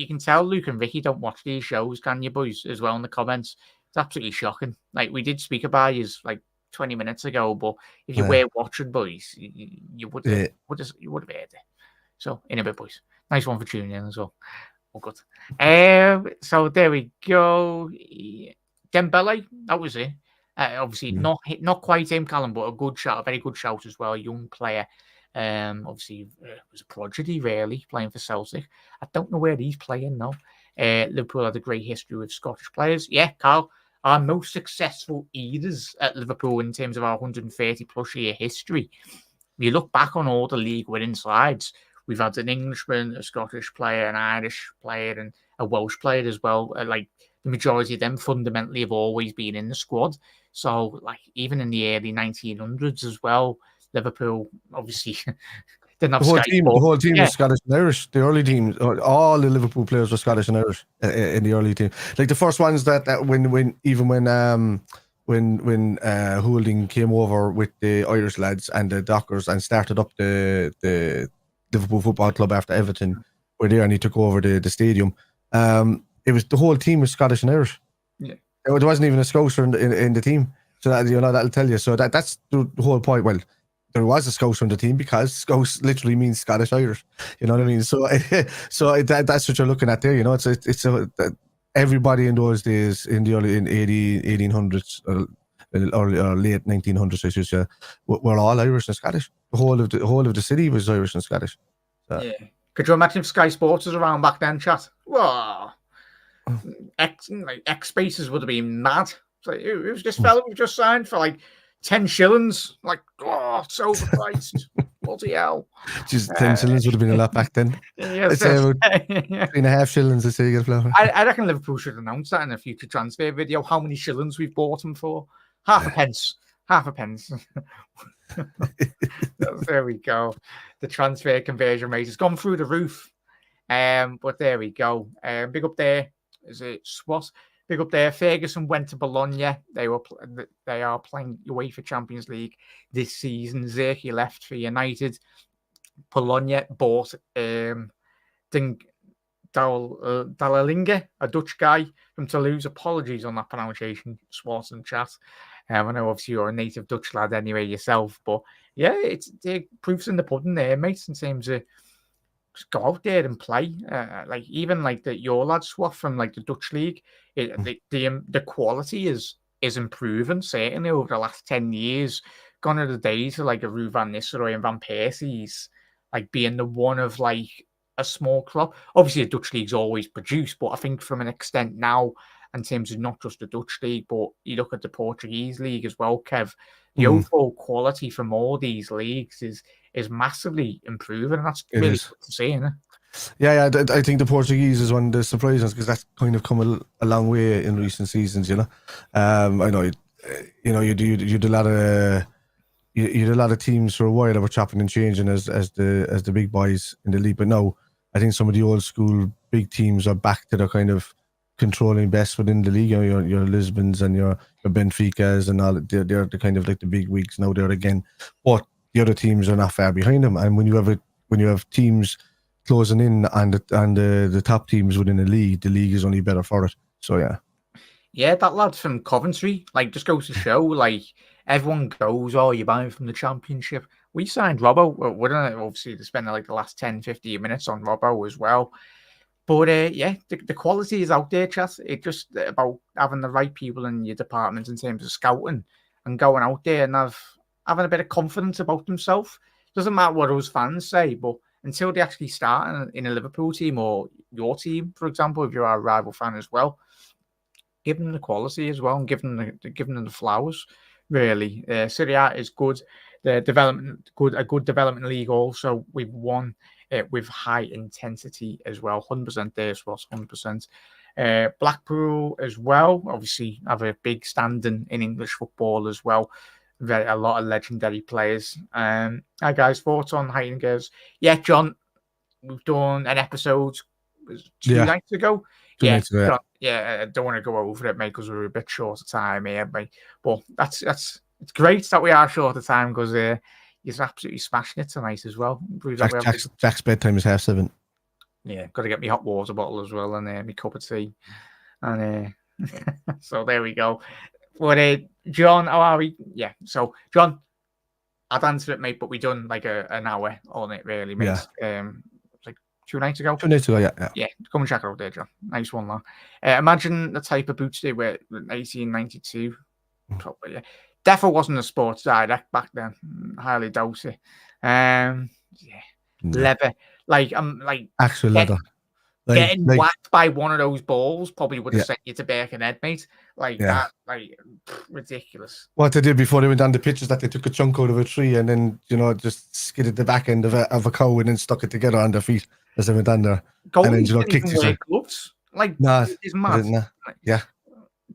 can tell Luke and Ricky don't watch these shows, can you, boys, as well in the comments? It's absolutely shocking. Like, we did speak about you like 20 minutes ago, but if you were watching, boys, you would have heard it. So, in a bit, boys. Nice one for tuning in as well. Oh, good. So, there we go. Dembele, that was it. Obviously, not quite him, Callum, but a good shout, a very good shout as well. A young player. Obviously, was a prodigy, really, playing for Celtic. I don't know where he's playing now. Liverpool had a great history with Scottish players. Yeah, Carl, our most successful eaters at Liverpool in terms of our 130 plus year history. If you look back on all the league winning sides, we've had an Englishman, a Scottish player, an Irish player, and a Welsh player as well. Like, the majority of them fundamentally have always been in the squad. So, like, even in the early 1900s as well, Liverpool obviously didn't have the whole team was Scottish and Irish. The early team, all the Liverpool players were Scottish and Irish in the early team. Like the first ones that when Holding came over with the Irish lads and the Dockers and started up the Liverpool Football Club after Everton were there, and he took over the stadium. It was the whole team was Scottish and Irish. Yeah, there wasn't even a Scouser in the team. So that, that'll tell you. So that's the whole point. Well, there was a Scouse on the team because Scouse literally means Scottish Irish. You know what I mean? So that's what you're looking at there. It's everybody in those days in the early 1800s or late 1900s, I should say, were all Irish and Scottish. The whole of the city was Irish and Scottish. So. Yeah. Could you imagine if Sky Sports was around back then, chat? Whoa. X Spaces would have been mad. Like, who's this fella we've just signed for like 10 shillings? Like, it's overpriced. Bloody hell. Just 10 shillings would have been a lot back then. Yes, I'd say about 3.5 shillings, I'd say you get a flower. I reckon Liverpool should announce that in a future transfer video, how many shillings we've bought them for. Half a pence. half a pence. There we go. The transfer conversion rate has gone through the roof. But there we go. Big up there. Is it SWAT? Big up there. Ferguson went to Bologna. They are playing UEFA Champions League this season. Zirkzee left for United. Bologna bought Dalalinga, a Dutch guy from Toulouse. Apologies on that pronunciation, SWAT and chat. I know obviously you're a native Dutch lad anyway yourself, but yeah, it's the proof's in the pudding there, mate, in terms of just go out there and play. Like even like your lad SWAT from like the Dutch league, the quality is improving certainly over the last 10 years. Gone are the days of like a Ruud van Nistelrooy and Van Persie's like being the one of like a small club. Obviously, the Dutch league's always produced, but I think from an extent now, in terms of not just the Dutch league, but you look at the Portuguese league as well, Kev, the overall quality from all these leagues is massively improving, and that's really good to see, isn't it? Yeah, I think the Portuguese is one of the surprises because that's kind of come a long way in recent seasons. You know, I know, you do a lot of. You had a lot of teams for a while that were chopping and changing as the big boys in the league, but now I think some of the old school big teams are back to their kind of controlling best within the league. You know, your Lisbons and your Benficas and all. They're the kind of like the big wigs now there again, but the other teams are not far behind them. And when you have teams closing in on the top teams within the league is only better for it. So yeah, that lad from Coventry, like, just goes to show, like, everyone goes, oh, you're buying from the Championship. We signed Robbo. We're going to obviously spend like the last 10, 15 minutes on Robbo as well. But yeah, the quality is out there, chat. It's just about having the right people in your department in terms of scouting and going out there and having a bit of confidence about themselves. Doesn't matter what those fans say, but until they actually start in a Liverpool team or your team, for example, if you're a rival fan as well, give them the quality as well and give them the flowers. Really, Serie A is good. The development, a good development league. Also, we've won with high intensity as well. 100% there, was 100%. Blackpool as well. Obviously, have a big standing in English football as well. A lot of legendary players. Hi guys, thoughts on Heitingers? Yeah, John, we've done an episode 2 nights ago. I don't want to go over it, mate, because we're a bit short of time here, mate. But it's great that we are short of time because he's absolutely smashing it tonight as well. Jack's bedtime is 7:30. Yeah, got to get me hot water bottle as well and my cup of tea. And so there we go. But John, how are we? Yeah, so John, I'd answer it, mate, but we done like an hour on it, really, mate. Yeah. 2 nights ago. 2 nights ago, yeah. Yeah, come and check it out there, John. Nice one, lad. Imagine the type of boots they were in 1892. Probably, yeah. Defo wasn't a sports direct back then. Highly doubt it. Leather. Actual leather. Getting whacked by one of those balls probably would have sent you to Birkenhead, mate. That, ridiculous. What they did before they went down the pitch is that they took a chunk out of a tree and then, just skidded the back end of a cow and then stuck it together on their feet as they went down there. And then, kicked his gloves. It's mad. Yeah.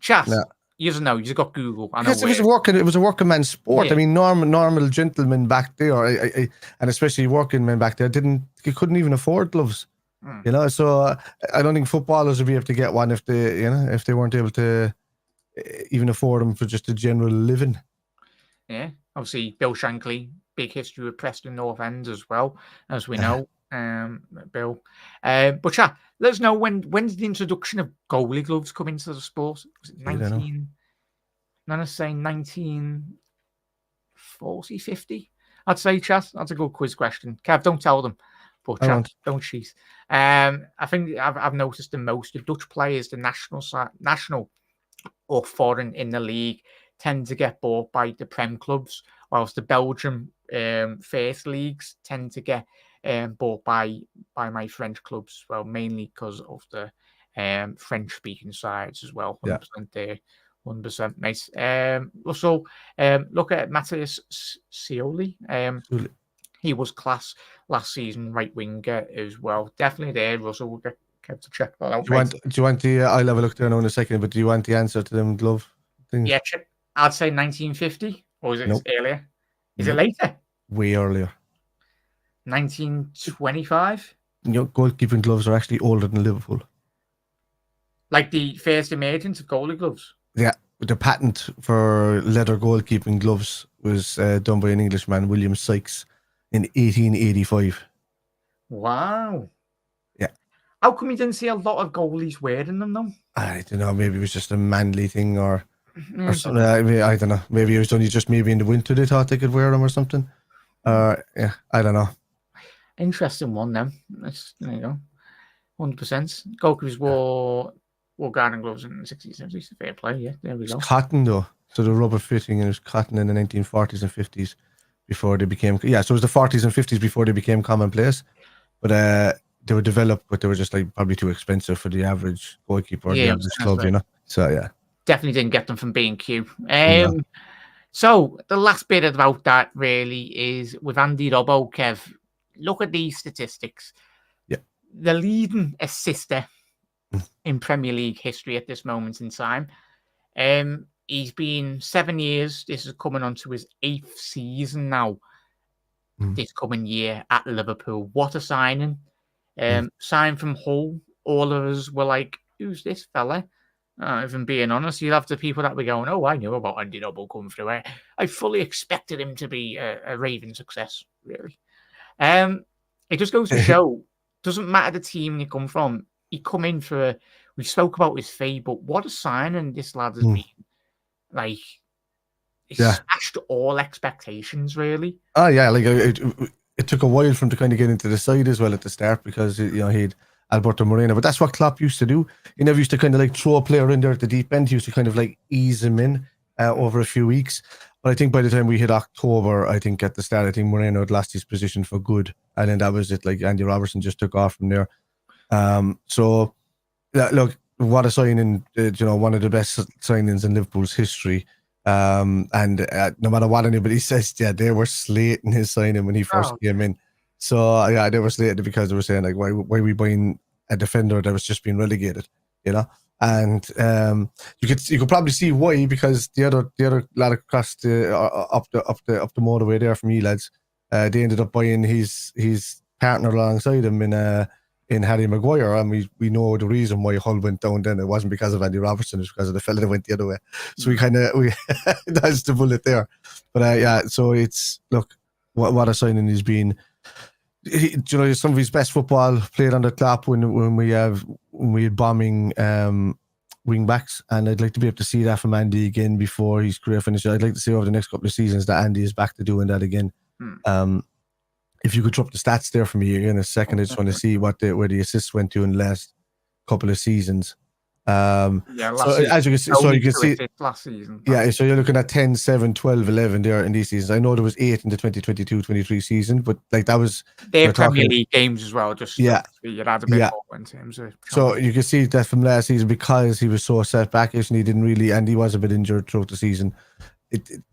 Chat. Nah. You know, you got Google. Because it was a working man's sport. Yeah. I mean, normal gentlemen back there, and especially working men back there, couldn't even afford gloves. So I don't think footballers would be able to get one if they weren't able to even afford them for just a general living. Yeah, obviously Bill Shankly, big history with Preston North End as well, as we know. Bill, but yeah, let us know when did the introduction of goalie gloves come into the sport? Was it 1940, 50? I'd say, chat. That's a good quiz question. Kev, don't tell them. But chat, don't cheat. I think I've noticed the most of Dutch players, the national or foreign in the league, tend to get bought by the Prem clubs, whilst the Belgium first leagues tend to get bought by my French clubs. Well, mainly because of the French-speaking sides as well. 100% there. 100%, mate. Also, look at Matthias Scioli. He was class last season, right winger as well. Definitely there, Russell. We'll get Kev to check that out. Do you want the? I'll have a look there now in a second. But do you want the answer to them glove things? Yeah, I'd say 1950. Or is it Nope. earlier? Is it Nope. later? Way earlier. 1925? Goalkeeping gloves are actually older than Liverpool. Like the first emergence of goalie gloves? Yeah, the patent for leather goalkeeping gloves was done by an Englishman, William Sykes, in 1885. Wow. Yeah. How come you didn't see a lot of goalies wearing them, though? I don't know, maybe it was just a manly thing or Yeah, something. I don't know. Maybe it was only just maybe in the winter they thought they could wear them or something. Yeah, I don't know. interesting one, then. There you go. 100%. Goalkeepers wore garden gloves in the 60s, 70s. Fair play, yeah. There we It's go. cotton, though. So the rubber fitting, and it was cotton in the 1940s and 50s before they became... Yeah, so it was the 40s and 50s before they became commonplace. But they were developed, but they were just like probably too expensive for the average goalkeeper or the Yeah, average club, you know? So, yeah. definitely didn't get them from B&Q. No. So the last bit about that really is with Andy Robbo, Kev. Look at these statistics. Yeah. The leading assister Mm. in Premier League history at this moment in time. He's been 7 years. This is coming on to his 8th season now. This coming year at Liverpool. What a signing. Signed from Hull. All of us were like, who's this fella? If I'm being honest, you'll have the people that were going, oh, I knew about Andy Robbo coming through. I fully expected him to be a Raven success, really. It just goes to show, doesn't matter the team you come from. He come in for, we spoke about his fee, but what a signing this lad has been. Like, it's smashed all expectations, really. Oh, yeah, like it took a while for him to kind of get into the side as well at the start because, you know, he'd Alberto Moreno, but that's what Klopp used to do. He never used to kind of like throw a player in there at the deep end. He used to kind of like ease him in over a few weeks. But I think by the time we hit October, I think at the start, I think Moreno had lost his position for good. And then that was it. Like Andy Robertson just took off from there. So, yeah, look, what a signing, you know, one of the best signings in Liverpool's history. And no matter what anybody says, yeah, they were slating his signing when he first came in. So yeah, they were slated because they were saying like, why are we buying a defender that was just being relegated, you know? And you could probably see why, because the other lad across the up the motorway there from lads, they ended up buying his partner alongside him in Harry Maguire, and we know the reason why Hull went down then. It wasn't because of Andy Robertson, it was because of the fella that went the other way. So we that's the bullet there. But yeah, so it's, look, what a signing he's been. You know, some of his best football played under Klopp when we had bombing wing backs, and I'd like to be able to see that from Andy again before his career finishes. I'd like to see over the next couple of seasons that Andy is back to doing that again. If you could drop the stats there for me in a second, I just want to see where the assists went to in the last couple of seasons. Last so season. As you can see, so you can see last season. Yeah, so you're looking at 10, 7, 12, 11 there in these seasons. I know there was 8 in the 2022-23 season, but like that was their Premier League games as well. Just you'd add a bit more in terms of. So you can see that from last season, because he was so setbackish and he didn't really, and he was a bit injured throughout the season.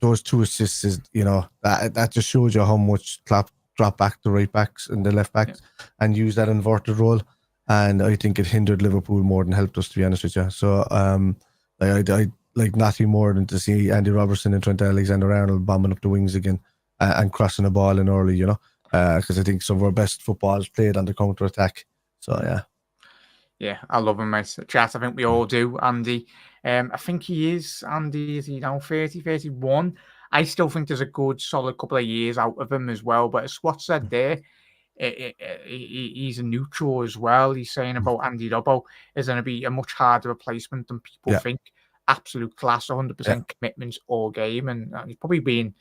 Those 2 assists is, you know, that just shows you how much Klopp dropped back the right backs and the left backs and use that inverted role. And I think it hindered Liverpool more than helped us, to be honest with you. So I like nothing more than to see Andy Robertson and Trent Alexander-Arnold bombing up the wings again and crossing the ball in early, you know, because I think some of our best football is played on the counter-attack. So, yeah. Yeah, I love him, mate. Chat, I think we all do, Andy. I think Andy, is he now 30, 31? I still think there's a good, solid couple of years out of him as well. But as Swat said there, he's a neutral as well. He's saying about Andy Robbo is going to be a much harder replacement than people think. Absolute class, 100% commitments all game. And he's probably been,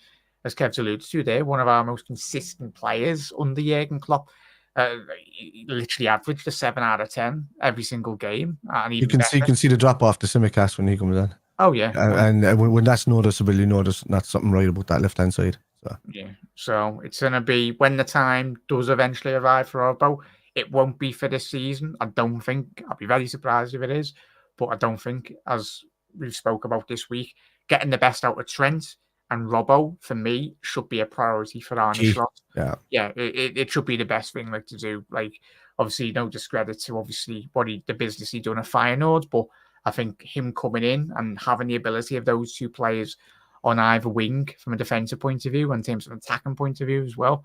as Kev's alluded to there, one of our most consistent players under Jurgen Klopp. He literally averaged a 7 out of 10 every single game. And you can see the drop off the Simicast when he comes in. Oh, yeah. And when that's noticeable, you know there's not something right about that left-hand side. So. Yeah. So it's going to be, when the time does eventually arrive for Robbo, it won't be for this season. I don't think. I'll be very surprised if it is. But I don't think, as we've spoke about this week, getting the best out of Trent and Robbo, for me, should be a priority for Arne Slot. Yeah, it should be the best thing to do. Like, obviously, no discredit to the business he done at Feyenoord, but I think him coming in and having the ability of those 2 players on either wing from a defensive point of view and in terms of attacking point of view as well.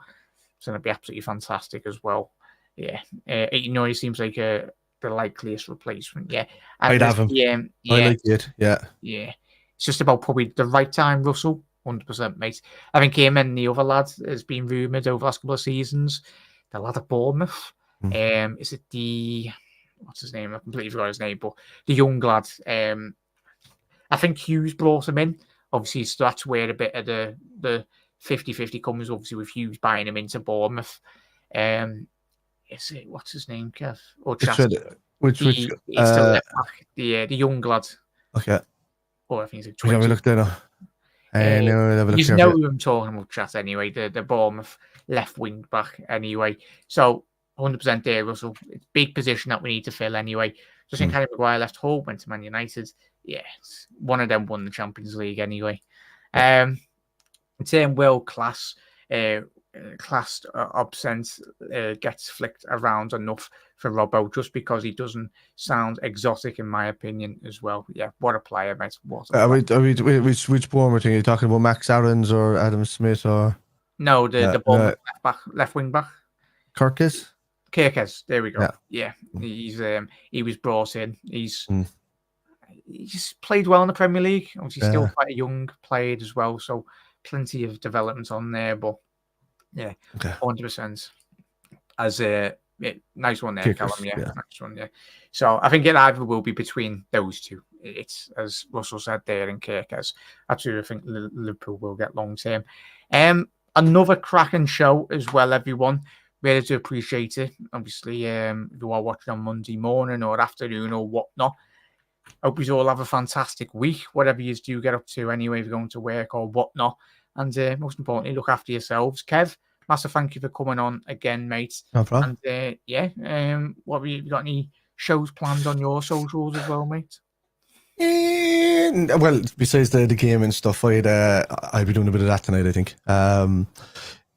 It's going to be absolutely fantastic as well. Yeah, he seems like the likeliest replacement. Yeah, and I'd have him. Yeah, I like it. Yeah. It's just about probably the right time, Russell. 100%, mate. I think him and the other lad has been rumoured over the last couple of seasons. The lad at Bournemouth. Is it what's his name? I completely forgot his name, but the young lad. I think Hughes brought him in. Obviously, so that's where a bit of the 50-50 comes, obviously, with Hughes buying him into Bournemouth. Is it, what's his name, Kev? Or Which he's still left back. The young lad. Okay. Oh, I think he's like 20. Have a look there now. You know who I'm talking about, chat, anyway. The Bournemouth left wing back, anyway. So 100% there, Russell. It's a big position that we need to fill, anyway. Just think Harry Maguire left home, went to Man United. Yeah, one of them won the Champions League, anyway. It's in world class. Classed absent gets flicked around enough for Robbo just because he doesn't sound exotic, in my opinion, as well. Yeah, what a player, mate. Which Bournemouth are you talking about? Max Aarons or Adam Smith or no? The Bournemouth left wing back. Kirkes. There we go. Yeah. He was brought in. He's just played well in the Premier League. Obviously, still quite a young player as well, so plenty of development on there, but. Yeah, 100%. As a nice one there, Callum. Yeah, nice one. Yeah. So I think it either will be between those two. It's as Russell said there, and Kirkes. Actually, I think Liverpool will get long term. Another cracking show as well, everyone. Really do appreciate it. Obviously, if you are watching on Monday morning or afternoon or whatnot, hope you all have a fantastic week. Whatever you do get up to, anyway, if you're going to work or whatnot. And most importantly, look after yourselves. Kev, massive thank you for coming on again, mate. No problem. And what have you got any shows planned on your socials as well, mate? Well, besides the game and stuff, I'll be doing a bit of that tonight, I think.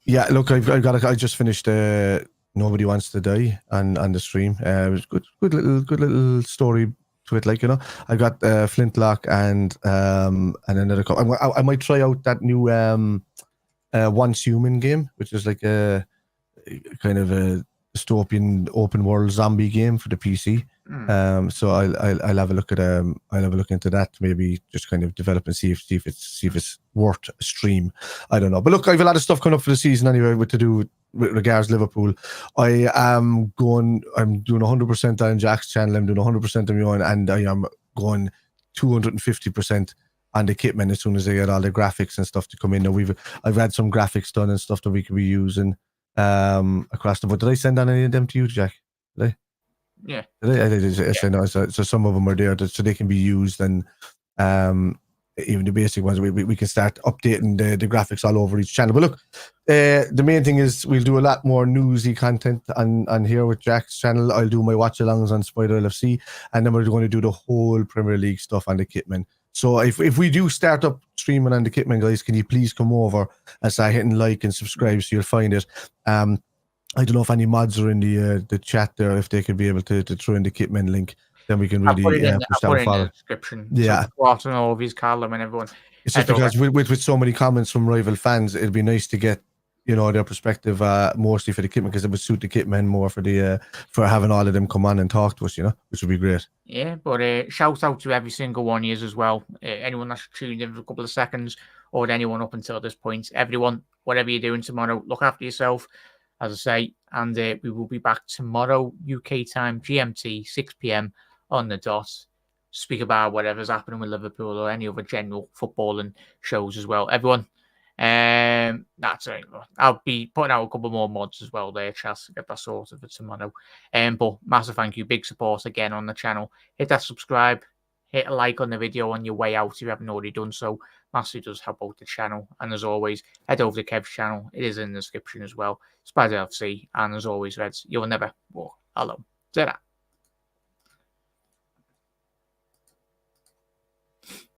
Yeah, look, I just finished Nobody Wants to Die on the stream. It was good little story to it, like, I got Flintlock and another couple. I might try out that new Once Human game, which is like a kind of a dystopian open world zombie game for the PC. So I'll have a look at I'll have a look into that, maybe just kind of develop and see if it's worth a stream. I don't know, but look, I have a lot of stuff coming up for the season anyway with regards Liverpool. I'm doing 100% on Jack's channel. I'm doing 100% on my own, and I am going 250% on the Kitman as soon as I get all the graphics and stuff to come in. Now I've had some graphics done and stuff that we could be using across the board. Did I send on any of them to you, Jack? Did I? Yeah. I did. Yes, I know. So some of them are there so they can be used, and even the basic ones, we can start updating the graphics all over each channel. But look, the main thing is we'll do a lot more newsy content on here with Jack's channel. I'll do my watch-alongs on Spider LFC, and then we're going to do the whole Premier League stuff on the Kitman. So if we do start up streaming on the Kitman, guys, can you please come over and start hitting like and subscribe so you'll find it. I don't know if any mods are in the chat there, if they could be able to throw in the Kitman link, then we can really push that in the description. Yeah. So, all of his Callum and everyone. It's just because with so many comments from rival fans, it'd be nice to get their perspective mostly for the Kitman, because it would suit the Kitman more for having all of them come on and talk to us, which would be great. Yeah, but shout out to every single one of you as well. Anyone that's tuned in for a couple of seconds, or anyone up until this point. Everyone, whatever you're doing tomorrow, look after yourself, as I say, and we will be back tomorrow, UK time, GMT, 6 p.m. on the dot. Speak about whatever's happening with Liverpool or any other general footballing shows as well. Everyone, that's it. I'll be putting out a couple more mods as well there, Chas, to get that sorted for tomorrow. But massive thank you, big support again on the channel. Hit that subscribe, hit a like on the video on your way out if you haven't already done so. Massively does help out the channel. And as always, head over to Kev's channel. It is in the description as well. Spider FC. And as always, Reds, you'll never walk alone. Ta-ra.